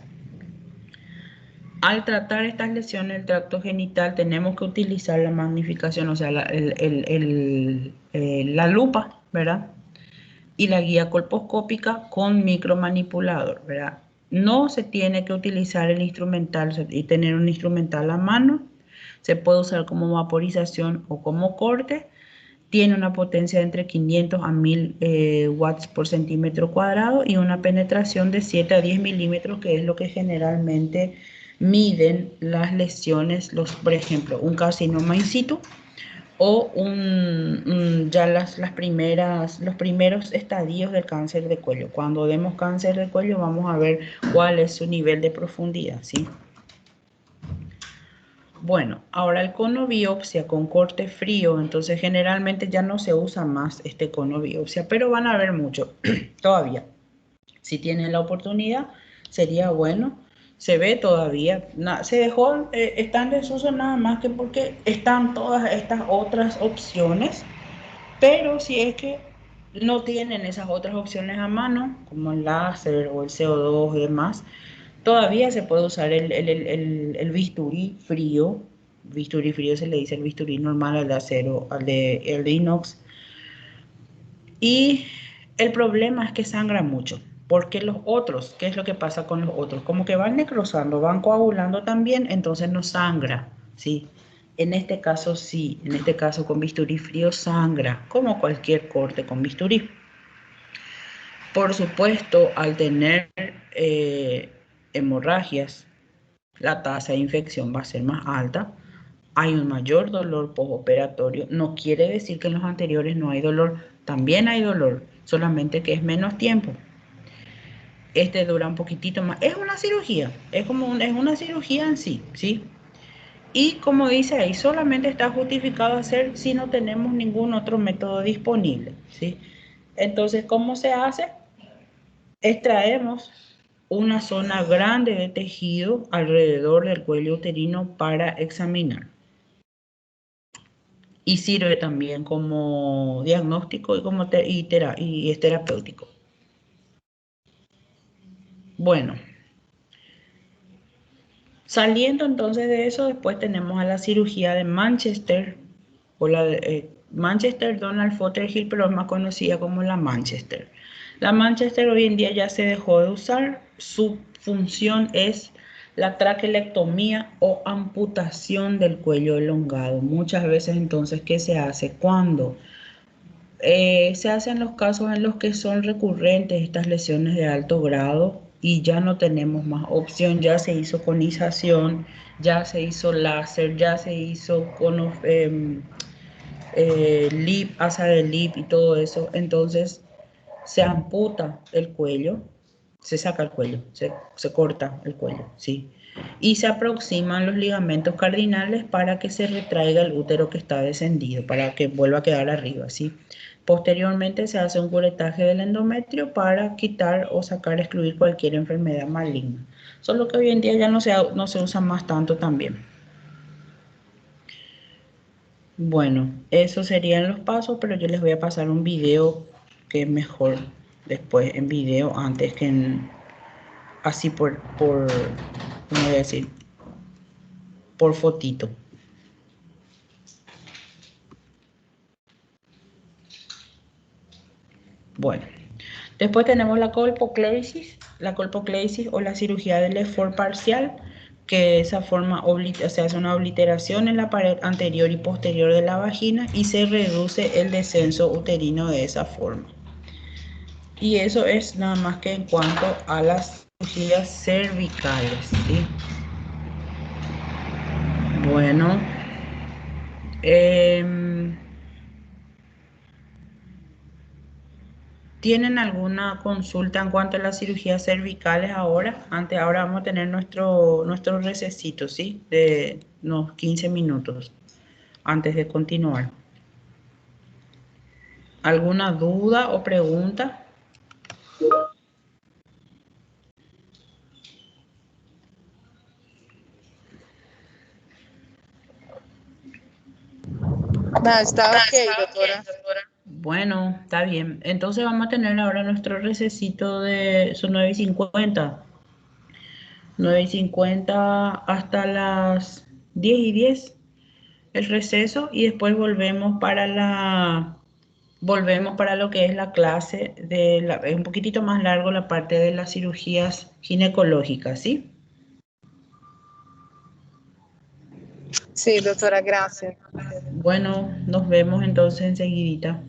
Al tratar estas lesiones del tracto genital tenemos que utilizar la magnificación, o sea, la lupa, ¿verdad? Y la guía colposcópica con micromanipulador, ¿verdad? No se tiene que utilizar el instrumental y tener un instrumental a mano. Se puede usar como vaporización o como corte. Tiene una potencia de entre 500 a 1000 watts por centímetro cuadrado y una penetración de 7 a 10 milímetros, que es lo que generalmente miden las lesiones, por ejemplo, un carcinoma in situ o ya los primeros estadios del cáncer de cuello. Cuando vemos cáncer de cuello vamos a ver cuál es su nivel de profundidad, ¿sí? Bueno, ahora el cono biopsia con corte frío, entonces generalmente ya no se usa más este cono biopsia, pero van a haber mucho todavía. Si tienen la oportunidad, sería bueno. Se ve todavía, se dejó, está en desuso nada más que porque están todas estas otras opciones, pero si es que no tienen esas otras opciones a mano, como el láser o el CO2 y demás, todavía se puede usar el bisturí frío. Bisturí frío se le dice el bisturí normal, al de acero, el de inox. Y el problema es que sangra mucho. Porque los otros, ¿qué es lo que pasa con los otros? Como que van necrosando, van coagulando también, entonces no sangra, ¿sí? En este caso sí, en este caso con bisturí frío sangra, como cualquier corte con bisturí. Por supuesto, al tener hemorragias, la tasa de infección va a ser más alta. Hay un mayor dolor postoperatorio. No quiere decir que en los anteriores no hay dolor. También hay dolor, solamente que es menos tiempo. Este dura un poquitito más. Es una cirugía, es una cirugía en sí, ¿sí? Y como dice ahí, solamente está justificado hacer si no tenemos ningún otro método disponible, ¿sí? Entonces, ¿cómo se hace? Extraemos una zona grande de tejido alrededor del cuello uterino para examinar. Y sirve también como diagnóstico y es terapéutico. Bueno, saliendo entonces de eso, después tenemos a la cirugía de Manchester, o la de, Manchester Donald Fothergill, pero es más conocida como la Manchester. La Manchester hoy en día ya se dejó de usar. Su función es la traquelectomía o amputación del cuello elongado. Muchas veces entonces, ¿qué se hace? Cuando se hacen los casos en los que son recurrentes estas lesiones de alto grado y ya no tenemos más opción, ya se hizo conización, ya se hizo láser, ya se hizo lip, asa de lip y todo eso. Entonces se amputa el cuello, se saca el cuello, se corta el cuello, ¿sí? Y se aproximan los ligamentos cardinales para que se retraiga el útero que está descendido, para que vuelva a quedar arriba, ¿sí? Posteriormente se hace un curetaje del endometrio para quitar o sacar, excluir cualquier enfermedad maligna. Solo que hoy en día ya no se usa más tanto también. Bueno, esos serían los pasos, pero yo les voy a pasar un video que es mejor después en video antes que así ¿cómo voy a decir? Por fotito. Bueno, después tenemos la colpoclesis o la cirugía del esfor parcial, que esa forma se hace una obliteración en la pared anterior y posterior de la vagina y se reduce el descenso uterino de esa forma. Y eso es nada más que en cuanto a las cirugías cervicales, ¿sí? Bueno, ¿tienen alguna consulta en cuanto a las cirugías cervicales ahora? Ahora vamos a tener nuestro recesito, ¿sí? De unos 15 minutos antes de continuar. ¿Alguna duda o pregunta? No, está ok, doctora. Bueno, está bien. Entonces vamos a tener ahora nuestro recesito son 9:50. 9:50 hasta las 10:10 el receso y después volvemos para lo que es la clase es un poquitito más largo la parte de las cirugías ginecológicas, ¿sí? Sí, doctora, gracias. Bueno, nos vemos entonces enseguidita.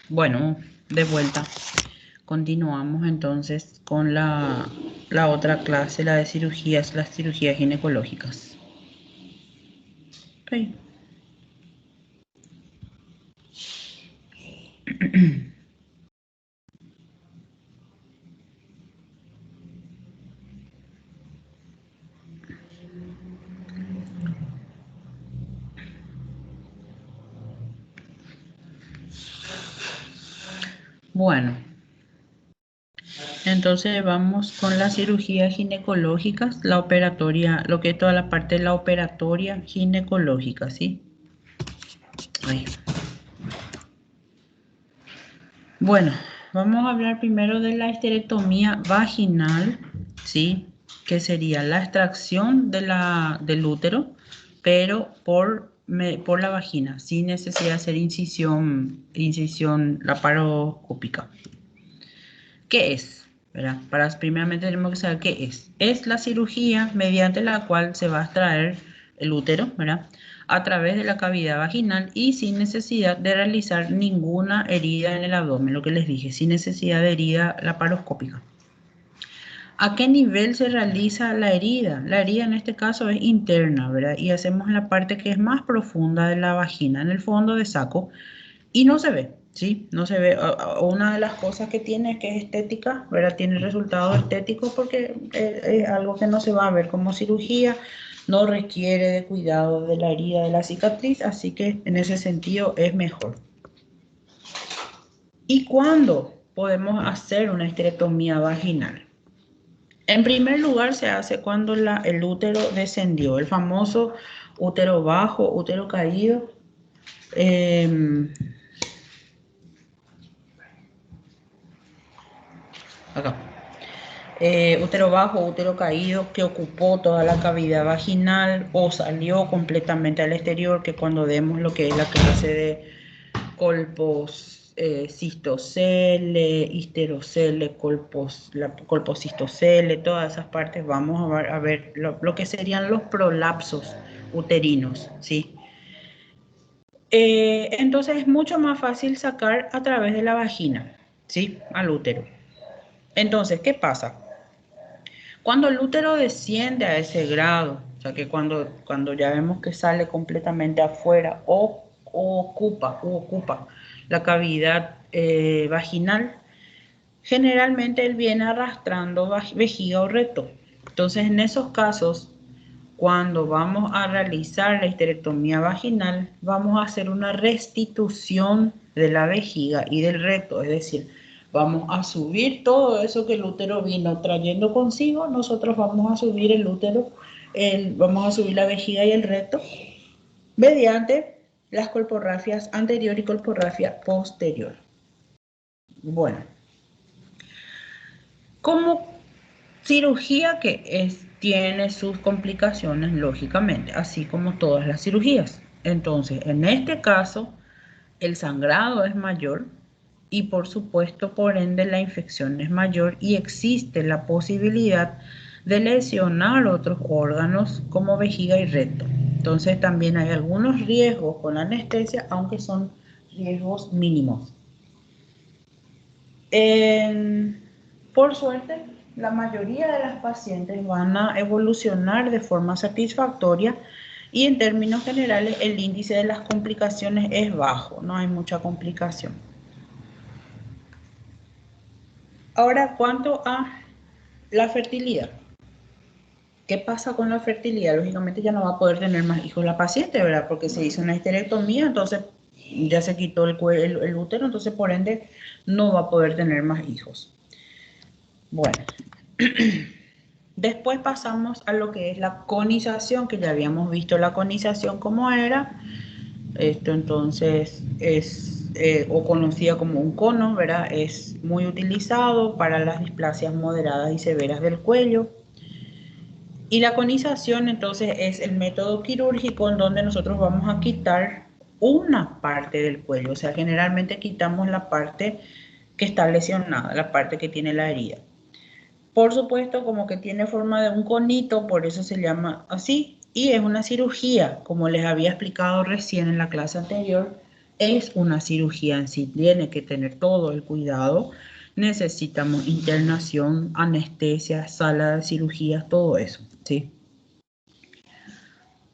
Bueno, de vuelta. Continuamos entonces con la otra clase, la de cirugías, las cirugías ginecológicas. Ok. Bueno, entonces vamos con las cirugías ginecológicas, la operatoria, lo que es toda la parte de la operatoria ginecológica, ¿sí? Ahí. Bueno, vamos a hablar primero de la esterectomía vaginal, ¿sí? Que sería la extracción del útero, pero por la vagina, sin necesidad de hacer incisión laparoscópica. ¿Qué es? ¿Verdad? Primeramente tenemos que saber qué es. Es la cirugía mediante la cual se va a extraer el útero, ¿verdad? A través de la cavidad vaginal y sin necesidad de realizar ninguna herida en el abdomen, lo que les dije, sin necesidad de herida laparoscópica. ¿A qué nivel se realiza la herida? La herida en este caso es interna, ¿verdad? Y hacemos la parte que es más profunda de la vagina, en el fondo de saco, y no se ve, ¿sí? No se ve. Una de las cosas que tiene es que es estética, ¿verdad? Tiene resultado estético porque es algo que no se va a ver como cirugía, no requiere de cuidado de la herida, de la cicatriz, así que en ese sentido es mejor. ¿Y cuándo podemos hacer una esterectomía vaginal? En primer lugar se hace cuando el útero descendió, el famoso útero bajo, útero caído. Acá. Útero bajo, útero caído, que ocupó toda la cavidad vaginal o salió completamente al exterior, que cuando vemos lo que es la clase de colpos cistocele, histerocele, colpocistocele, todas esas partes, vamos a ver lo que serían los prolapsos uterinos, ¿sí? Entonces es mucho más fácil sacar a través de la vagina, ¿sí? Al útero. Entonces, ¿qué pasa? Cuando el útero desciende a ese grado, o sea que cuando ya vemos que sale completamente afuera o ocupa la cavidad vaginal, generalmente él viene arrastrando vejiga o recto. Entonces, en esos casos, cuando vamos a realizar la histerectomía vaginal, vamos a hacer una restitución de la vejiga y del recto, es decir, vamos a subir todo eso que el útero vino trayendo consigo, nosotros vamos a subir el útero, vamos a subir la vejiga y el recto mediante las colporrafias anterior y colporrafia posterior. Bueno, como cirugía que tiene sus complicaciones, lógicamente, así como todas las cirugías. Entonces, en este caso, el sangrado es mayor y por supuesto, por ende, la infección es mayor y existe la posibilidad de lesionar otros órganos como vejiga y recto. Entonces, también hay algunos riesgos con la anestesia, aunque son riesgos mínimos. Por suerte, la mayoría de las pacientes van a evolucionar de forma satisfactoria y en términos generales el índice de las complicaciones es bajo, no hay mucha complicación. Ahora, cuanto a la fertilidad. ¿Qué pasa con la fertilidad? Lógicamente ya no va a poder tener más hijos la paciente, ¿verdad? Porque se hizo una histerectomía, entonces ya se quitó el útero, entonces por ende no va a poder tener más hijos. Bueno, después pasamos a lo que es la conización, que ya habíamos visto la conización cómo era. Esto entonces es, o conocida como un cono, ¿verdad? Es muy utilizado para las displasias moderadas y severas del cuello. Y la conización entonces es el método quirúrgico en donde nosotros vamos a quitar una parte del cuello. O sea, generalmente quitamos la parte que está lesionada, la parte que tiene la herida. Por supuesto, como que tiene forma de un conito, por eso se llama así. Y es una cirugía, como les había explicado recién en la clase anterior, es una cirugía en sí, tiene que tener todo el cuidado. Necesitamos internación, anestesia, sala de cirugías, todo eso, ¿sí?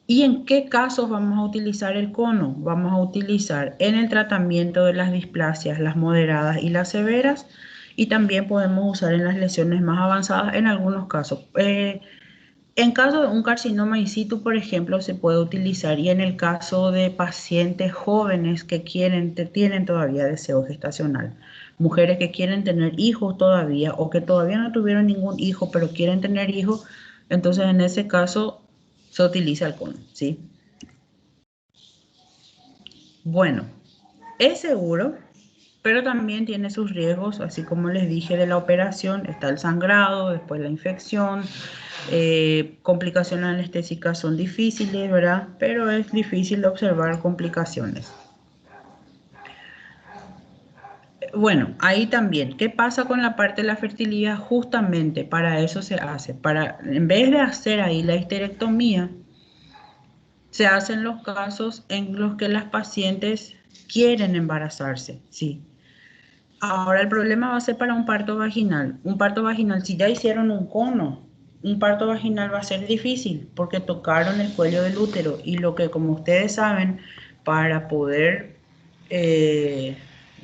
¿Y en qué casos vamos a utilizar el cono? Vamos a utilizar en el tratamiento de las displasias, las moderadas y las severas, y también podemos usar en las lesiones más avanzadas en algunos casos. En caso de un carcinoma in situ, por ejemplo, se puede utilizar, y en el caso de pacientes jóvenes que tienen todavía deseo gestacional, mujeres que quieren tener hijos todavía o que todavía no tuvieron ningún hijo pero quieren tener hijos, entonces en ese caso se utiliza el cono, ¿sí? Bueno, es seguro, pero también tiene sus riesgos, así como les dije de la operación, está el sangrado, después la infección, complicaciones anestésicas son difíciles, ¿verdad? Pero es difícil observar complicaciones. Bueno, ahí también, ¿qué pasa con la parte de la fertilidad? Justamente para eso se hace, en vez de hacer ahí la histerectomía, se hacen los casos en los que las pacientes quieren embarazarse, sí. Ahora el problema va a ser para un parto vaginal. Un parto vaginal, si ya hicieron un cono, un parto vaginal va a ser difícil porque tocaron el cuello del útero, y lo que, como ustedes saben, para poder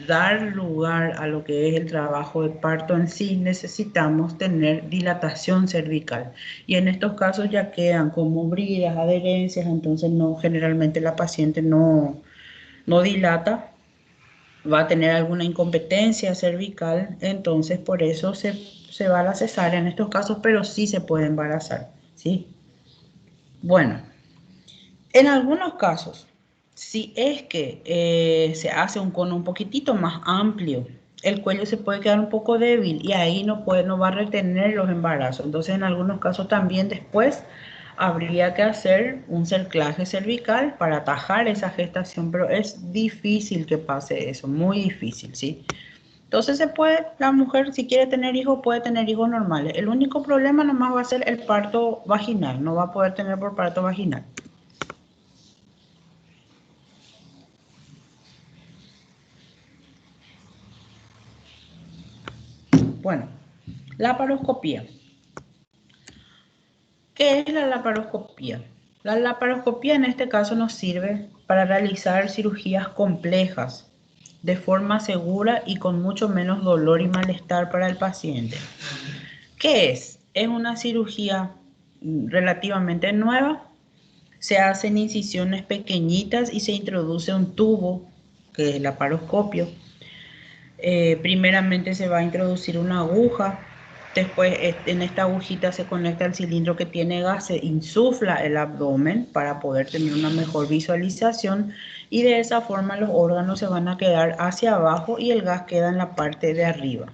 dar lugar a lo que es el trabajo de parto en sí, necesitamos tener dilatación cervical. Y en estos casos ya quedan como bridas, adherencias, entonces no, generalmente la paciente no dilata, va a tener alguna incompetencia cervical, entonces por eso se va a la cesárea en estos casos, pero sí se puede embarazar, ¿sí? Bueno, en algunos casos, si es que se hace un cono un poquitito más amplio, el cuello se puede quedar un poco débil y ahí no va a retener los embarazos. Entonces, en algunos casos también después habría que hacer un cerclaje cervical para atajar esa gestación, pero es difícil que pase eso, muy difícil, ¿sí? Entonces la mujer, si quiere tener hijos, puede tener hijos normales. El único problema nomás va a ser el parto vaginal, no va a poder tener por parto vaginal. Bueno, laparoscopía. ¿Qué es la laparoscopía? La laparoscopía en este caso nos sirve para realizar cirugías complejas de forma segura y con mucho menos dolor y malestar para el paciente. ¿Qué es? Es una cirugía relativamente nueva. Se hacen incisiones pequeñitas y se introduce un tubo, que es el laparoscopio. Primeramente se va a introducir una aguja, después en esta agujita se conecta el cilindro que tiene gas, se insufla el abdomen para poder tener una mejor visualización, y de esa forma los órganos se van a quedar hacia abajo y el gas queda en la parte de arriba.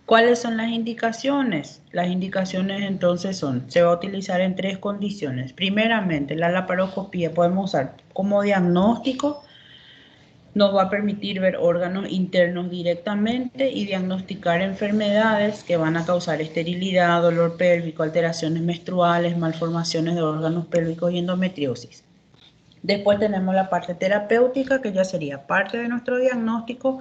¿Cuáles son las indicaciones? Las indicaciones entonces se va a utilizar en 3 condiciones. Primeramente, la laparoscopía podemos usar como diagnóstico. Nos va a permitir ver órganos internos directamente y diagnosticar enfermedades que van a causar esterilidad, dolor pélvico, alteraciones menstruales, malformaciones de órganos pélvicos y endometriosis. Después tenemos la parte terapéutica, que ya sería parte de nuestro diagnóstico.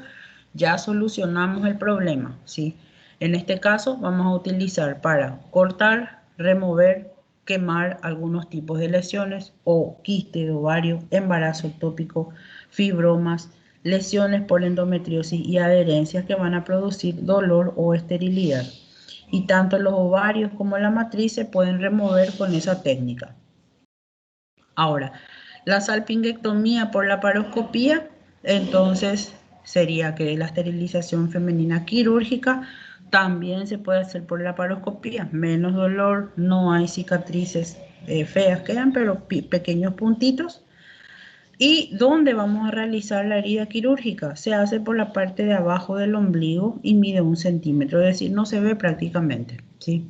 Ya solucionamos el problema, ¿sí? En este caso vamos a utilizar para cortar, remover, quemar algunos tipos de lesiones o quiste de ovario, embarazo ectópico, fibromas, lesiones por endometriosis y adherencias que van a producir dolor o esterilidad. Y tanto los ovarios como la matriz se pueden remover con esa técnica. Ahora, la salpingectomía por laparoscopía, entonces sería que la esterilización femenina quirúrgica también se puede hacer por laparoscopía. Menos dolor, no hay cicatrices feas, quedan pero pequeños puntitos. ¿Y dónde vamos a realizar la herida quirúrgica? Se hace por la parte de abajo del ombligo y mide 1 centímetro, es decir, no se ve prácticamente, ¿sí?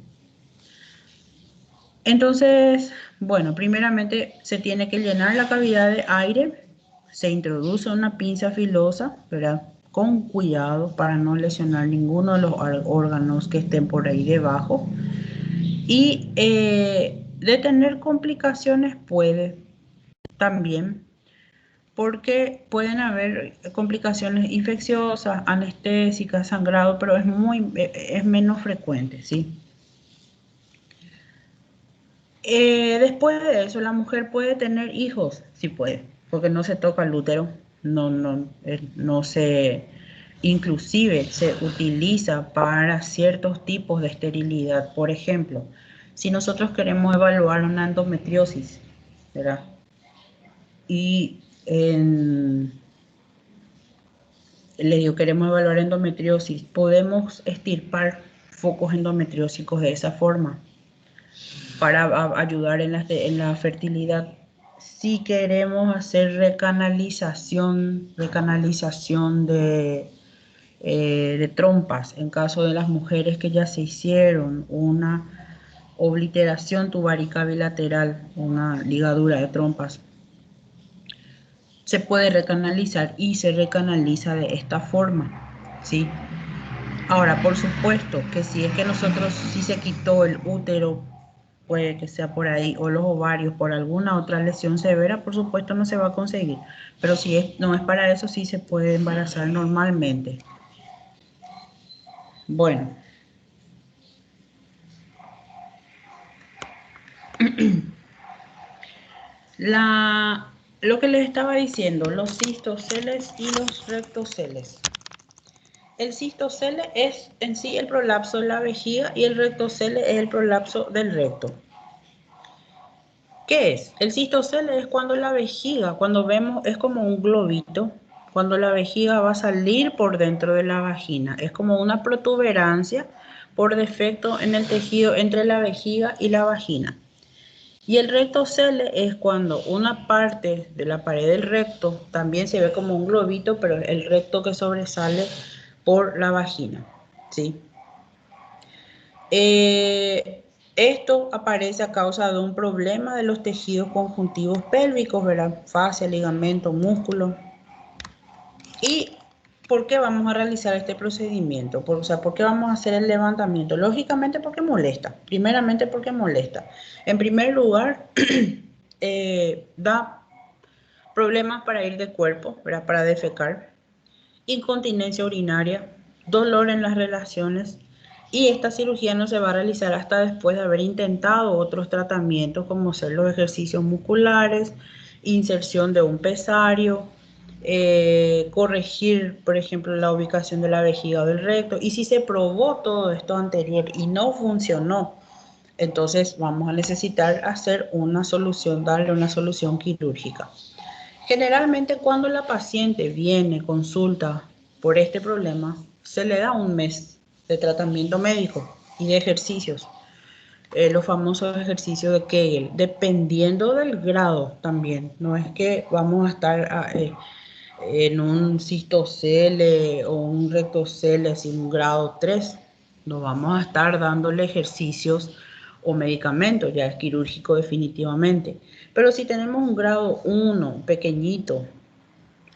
Entonces, bueno, primeramente se tiene que llenar la cavidad de aire, se introduce una pinza filosa, ¿verdad? Con cuidado para no lesionar ninguno de los órganos que estén por ahí debajo. Y de tener complicaciones puede también porque pueden haber complicaciones infecciosas, anestésicas, sangrado, pero es menos frecuente, ¿sí? Después de eso, la mujer puede tener hijos, sí puede, porque no se toca el útero, no se, inclusive se utiliza para ciertos tipos de esterilidad. Por ejemplo, si nosotros queremos evaluar una endometriosis, ¿verdad? Y queremos evaluar endometriosis, podemos extirpar focos endometriósicos de esa forma para ayudar en la fertilidad. Si queremos hacer recanalización de trompas, en caso de las mujeres que ya se hicieron una obliteración tubárica bilateral, una ligadura de trompas, se puede recanalizar y se recanaliza de esta forma, ¿sí? Ahora, por supuesto que si es que si se quitó el útero, puede que sea por ahí, o los ovarios por alguna otra lesión severa, por supuesto no se va a conseguir. Pero si no es para eso, sí se puede embarazar normalmente. Bueno. Lo que les estaba diciendo, los cistoceles y los rectoceles. El cistocele es en sí el prolapso de la vejiga y el rectocele es el prolapso del recto. ¿Qué es? El cistocele es cuando la vejiga, cuando vemos, es como un globito, cuando la vejiga va a salir por dentro de la vagina. Es como una protuberancia por defecto en el tejido entre la vejiga y la vagina. Y el rectocele es cuando una parte de la pared del recto también se ve como un globito, pero es el recto que sobresale por la vagina, ¿sí? Esto aparece a causa de un problema de los tejidos conjuntivos pélvicos, ¿verdad? Fascia, ligamento, músculo. ¿Y por qué vamos a realizar este procedimiento? ¿Por qué vamos a hacer el levantamiento? Lógicamente porque molesta. Primeramente porque molesta. En primer lugar, da problemas para ir de cuerpo, ¿verdad? Para defecar, incontinencia urinaria, dolor en las relaciones, y esta cirugía no se va a realizar hasta después de haber intentado otros tratamientos como ser los ejercicios musculares, inserción de un pesario, corregir, por ejemplo, la ubicación de la vejiga o del recto. Y si se probó todo esto anterior y no funcionó, entonces vamos a necesitar hacer darle una solución quirúrgica. Generalmente cuando la paciente viene, consulta por este problema, se le da un mes de tratamiento médico y de ejercicios, los famosos ejercicios de Kegel, dependiendo del grado también. No es que vamos a estar en un cistocele o un rectocele, así un grado 3, no vamos a estar dándole ejercicios o medicamentos, ya es quirúrgico definitivamente. Pero si tenemos un grado 1, pequeñito,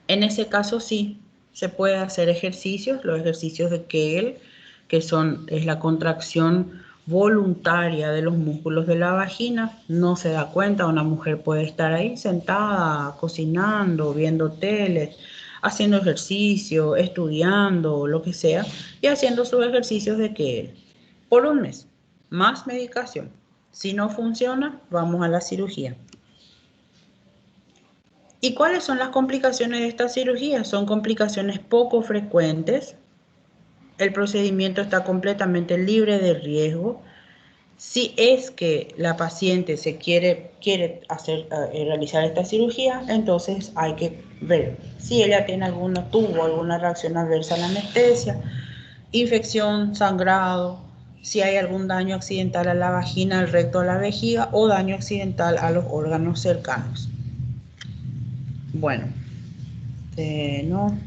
en ese caso sí, se puede hacer ejercicios, los ejercicios de Kegel, que es la contracción voluntaria de los músculos de la vagina. No se da cuenta, una mujer puede estar ahí sentada, cocinando, viendo tele, haciendo ejercicio, estudiando, lo que sea, y haciendo sus ejercicios de Kegel por un mes, más medicación. Si no funciona, vamos a la cirugía. ¿Y cuáles son las complicaciones de esta cirugía? Son complicaciones poco frecuentes. El procedimiento está completamente libre de riesgo. Si es que la paciente quiere realizar esta cirugía, entonces hay que ver si ella tuvo alguna reacción adversa a la anestesia, infección, sangrado, si hay algún daño accidental a la vagina, al recto, a la vejiga o daño accidental a los órganos cercanos. Bueno, no.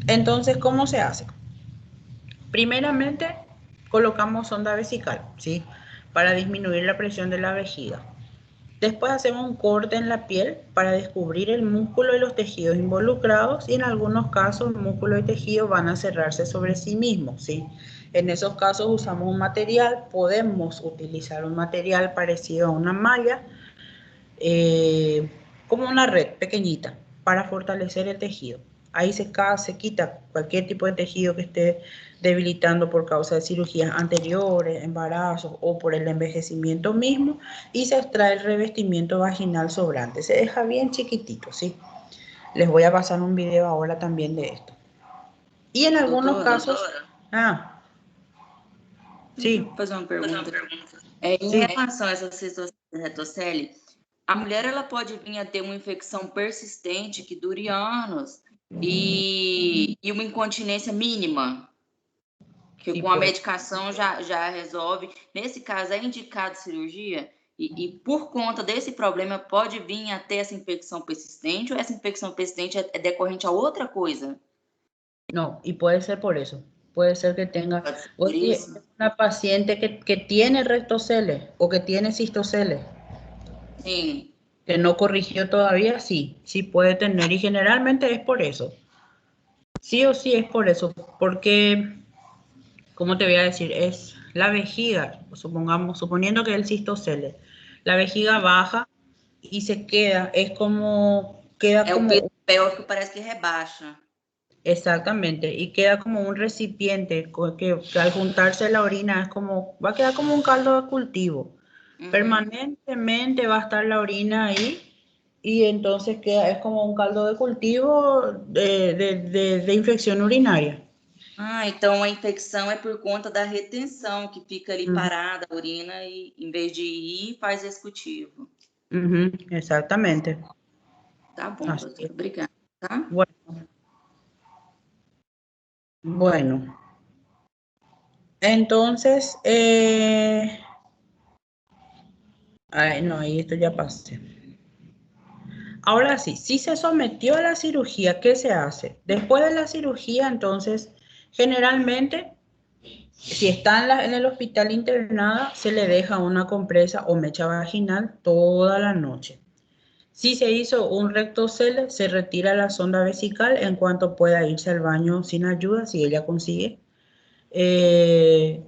Entonces, ¿cómo se hace? Primeramente, colocamos sonda vesical, ¿sí? Para disminuir la presión de la vejiga. Después hacemos un corte en la piel para descubrir el músculo y los tejidos involucrados, y en algunos casos el músculo y tejido van a cerrarse sobre sí mismos, ¿sí? En esos casos usamos un material, podemos utilizar un material parecido a una malla, eh, como una red pequeñita para fortalecer el tejido. Ahí se quita cualquier tipo de tejido que esté debilitando por causa de cirugías anteriores, embarazos o por el envejecimiento mismo, y se extrae el revestimiento vaginal sobrante. Se deja bien chiquitito, ¿sí? Les voy a pasar un video ahora también de esto. Y en algunos casos... Ah, Deixa sí, eu fazer uma pergunta. Em sí. relação a essa cistocele, a mulher ela pode vir a ter uma infecção persistente que dure anos e uma incontinência mínima, que Sí, com a pues. medicação já resolve. Nesse caso, é indicado cirurgia? E por conta desse problema, pode vir a ter essa infecção persistente ou essa infecção persistente é decorrente a outra coisa? No, y puede ser por eso. Puede ser que tenga, Pode ser por oye, isso? una paciente que tiene rectocele o que tiene cistocele, Sim. que no corrigió todavía, sí, sí puede tener. Y generalmente es por eso. Sí o sí es por eso. Porque, ¿cómo te voy a decir? Es la vejiga, suponiendo que el cistocele, la vejiga baja y se queda, queda É o como peso pélvico parece que rebaixa. exactamente, y queda como un recipiente que al juntarse la orina va a quedar como un caldo de cultivo. Uhum. Permanentemente va a estar la orina ahí y entonces es como un caldo de cultivo de infección urinaria. Ah, então a infecção é por conta da retenção que fica ali Ujú, parada a urina e em vez de ir, faz executivo. ujú, exactamente. Tá bom, Así doutora. es. Obrigada, tá? Bueno, entonces, ay, no, y esto ya pasé. Ahora sí, si se sometió a la cirugía, ¿qué se hace? Después de la cirugía, entonces, generalmente, si está en el hospital internada, se le deja una compresa o mecha vaginal toda la noche. Si se hizo un rectocele, se retira la sonda vesical en cuanto pueda irse al baño sin ayuda, si ella consigue. En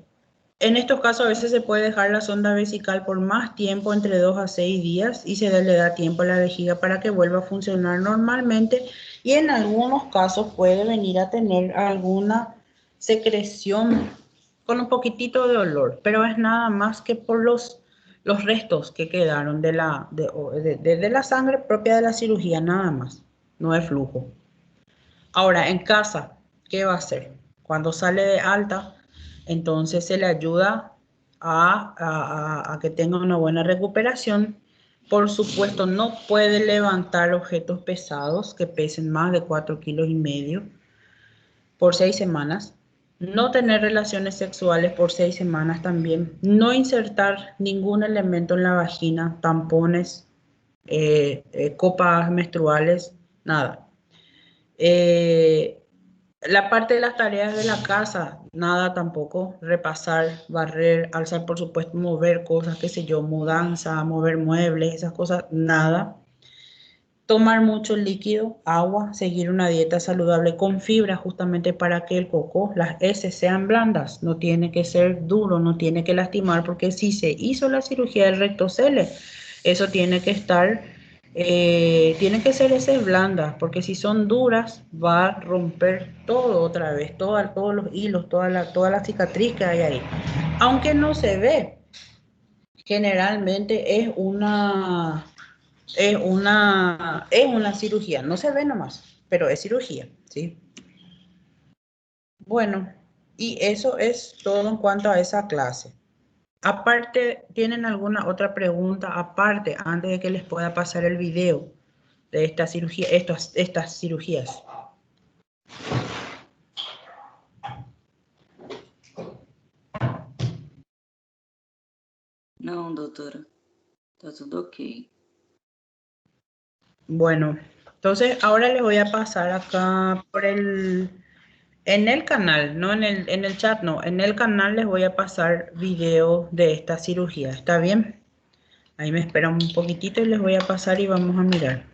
estos casos a veces se puede dejar la sonda vesical por más tiempo, entre 2 a 6 días, y le da tiempo a la vejiga para que vuelva a funcionar normalmente. Y en algunos casos puede venir a tener alguna secreción con un poquitito de olor, pero es nada más que por los restos que quedaron de la sangre propia de la cirugía, nada más, no es flujo. Ahora, en casa, ¿qué va a hacer? Cuando sale de alta, entonces se le ayuda a que tenga una buena recuperación. Por supuesto, no puede levantar objetos pesados que pesen más de 4,5 kilos por 6 semanas. No tener relaciones sexuales por 6 semanas también. No insertar ningún elemento en la vagina, tampones, copas menstruales, nada. La parte de las tareas de la casa, nada tampoco, repasar, barrer, alzar, por supuesto, mover cosas, qué sé yo, mudanza, mover muebles, esas cosas, nada. Tomar mucho líquido, agua, seguir una dieta saludable con fibra justamente para que el cocó, las heces sean blandas, no tiene que ser duro, no tiene que lastimar, porque si se hizo la cirugía del rectocele, eso tiene que estar, tiene que ser heces blandas, porque si son duras va a romper todo otra vez, todos los hilos, toda la cicatriz que hay ahí. Aunque no se ve, generalmente es una cirugía, no se ve nomás, pero es cirugía, ¿sí? Bueno, y eso es todo en cuanto a esa clase. Aparte, ¿tienen alguna otra pregunta aparte antes de que les pueda pasar el video de esta cirugía, estas cirugías? Não, doutora. Tá tudo ok. Bueno, entonces ahora les voy a pasar acá en el canal, no en el chat, no, en el canal les voy a pasar video de esta cirugía, ¿está bien? Ahí me esperan un poquitito y les voy a pasar y vamos a mirar.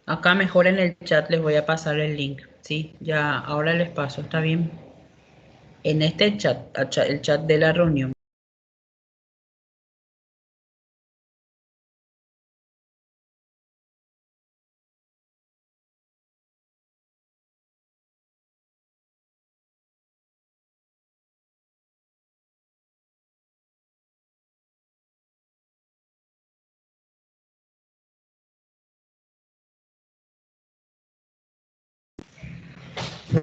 Acá mejor en el chat les voy a pasar el link, ¿sí? Ya, ahora les paso, ¿está bien? En este chat, el chat de la reunión.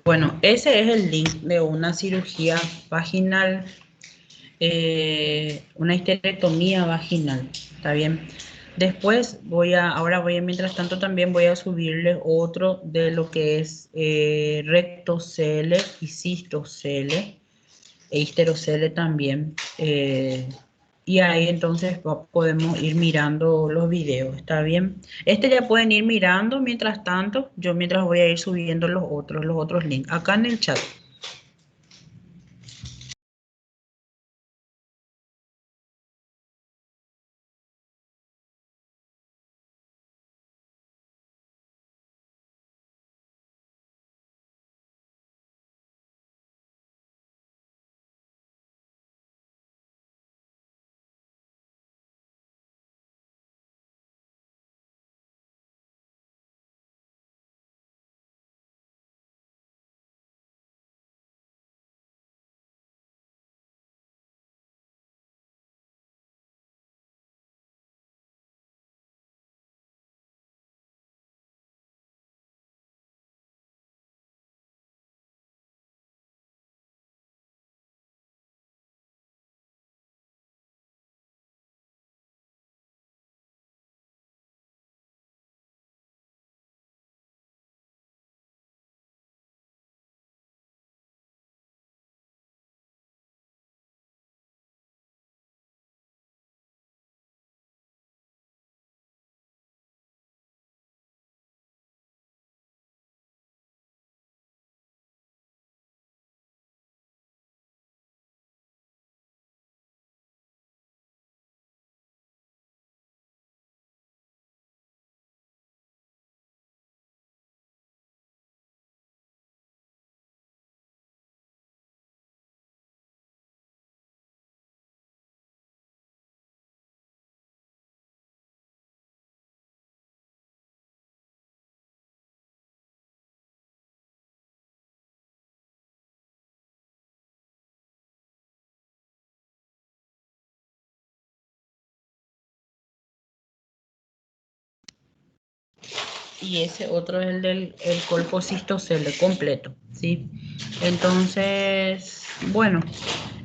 Bueno, ese es el link de una cirugía vaginal, una histerectomía vaginal, ¿está bien? Después mientras tanto también voy a subirles otro de lo que es rectocele y cistocele e histerocele también. Y ahí entonces podemos ir mirando los videos, ¿está bien? Este ya pueden ir mirando mientras tanto, yo mientras voy a ir subiendo los otros links, acá en el chat. Y ese otro es el colpocistocele completo, ¿sí? Entonces, bueno,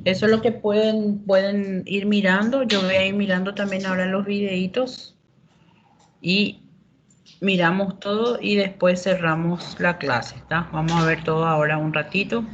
eso es lo que pueden ir mirando. Yo voy a ir mirando también ahora los videitos y miramos todo y después cerramos la clase, ¿está? Vamos a ver todo ahora un ratito.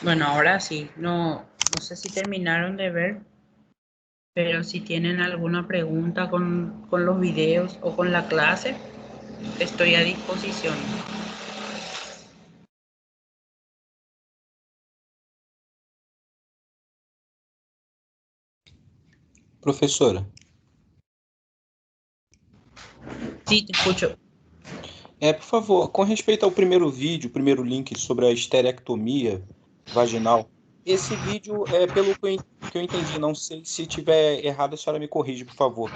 Bueno, ahora sí, no sé si terminaron de ver, pero si tienen alguna pregunta con los videos o con la clase, estoy a disposición. Professora, Sí, te escucho. por favor, com respeito ao primeiro vídeo, primeiro link sobre a esterectomia vaginal, esse vídeo, pelo que eu entendi, não sei se tiver errado, a senhora me corrige, por favor.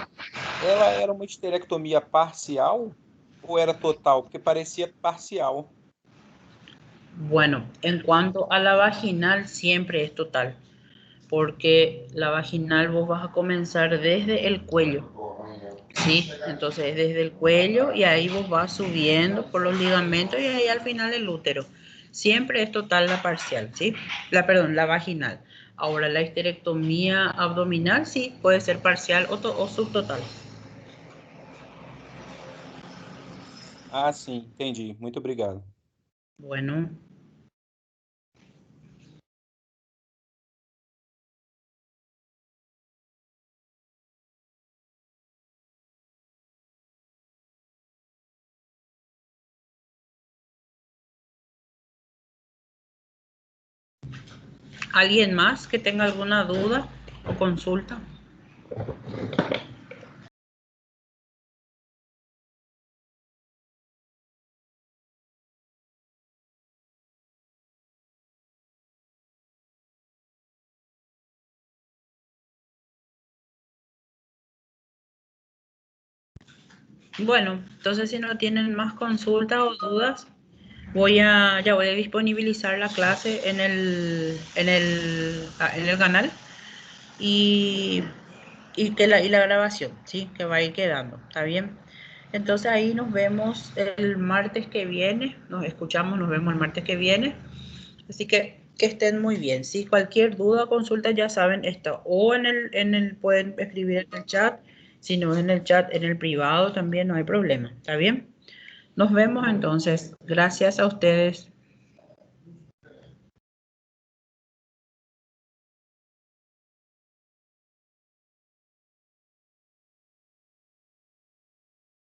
Ela era uma esterectomia parcial ou era total? Porque parecia parcial. Bueno, en cuanto a la vaginal, siempre es total, porque la vaginal vos vas a comenzar desde el cuello, ¿sí? Entonces desde el cuello y ahí vos vas subiendo por los ligamentos y ahí al final el útero. Siempre es total la parcial, ¿sí? La vaginal. Ahora la histerectomía abdominal sí puede ser parcial o subtotal. Ah, sim, entendi. Muito obrigado. Bueno. ¿Alguien más que tenga alguna duda o consulta? Bueno, entonces si no tienen más consultas o dudas, ya voy a disponibilizar la clase en el canal y la grabación, ¿sí? Que va a ir quedando, ¿está bien? Entonces ahí nos vemos el martes que viene, nos vemos el martes que viene, así que estén muy bien, ¿sí? Cualquier duda o consulta ya saben, está o pueden escribir en el chat, si no en el chat, en el privado también, no hay problema, ¿está bien? Nos vemos entonces, gracias a ustedes.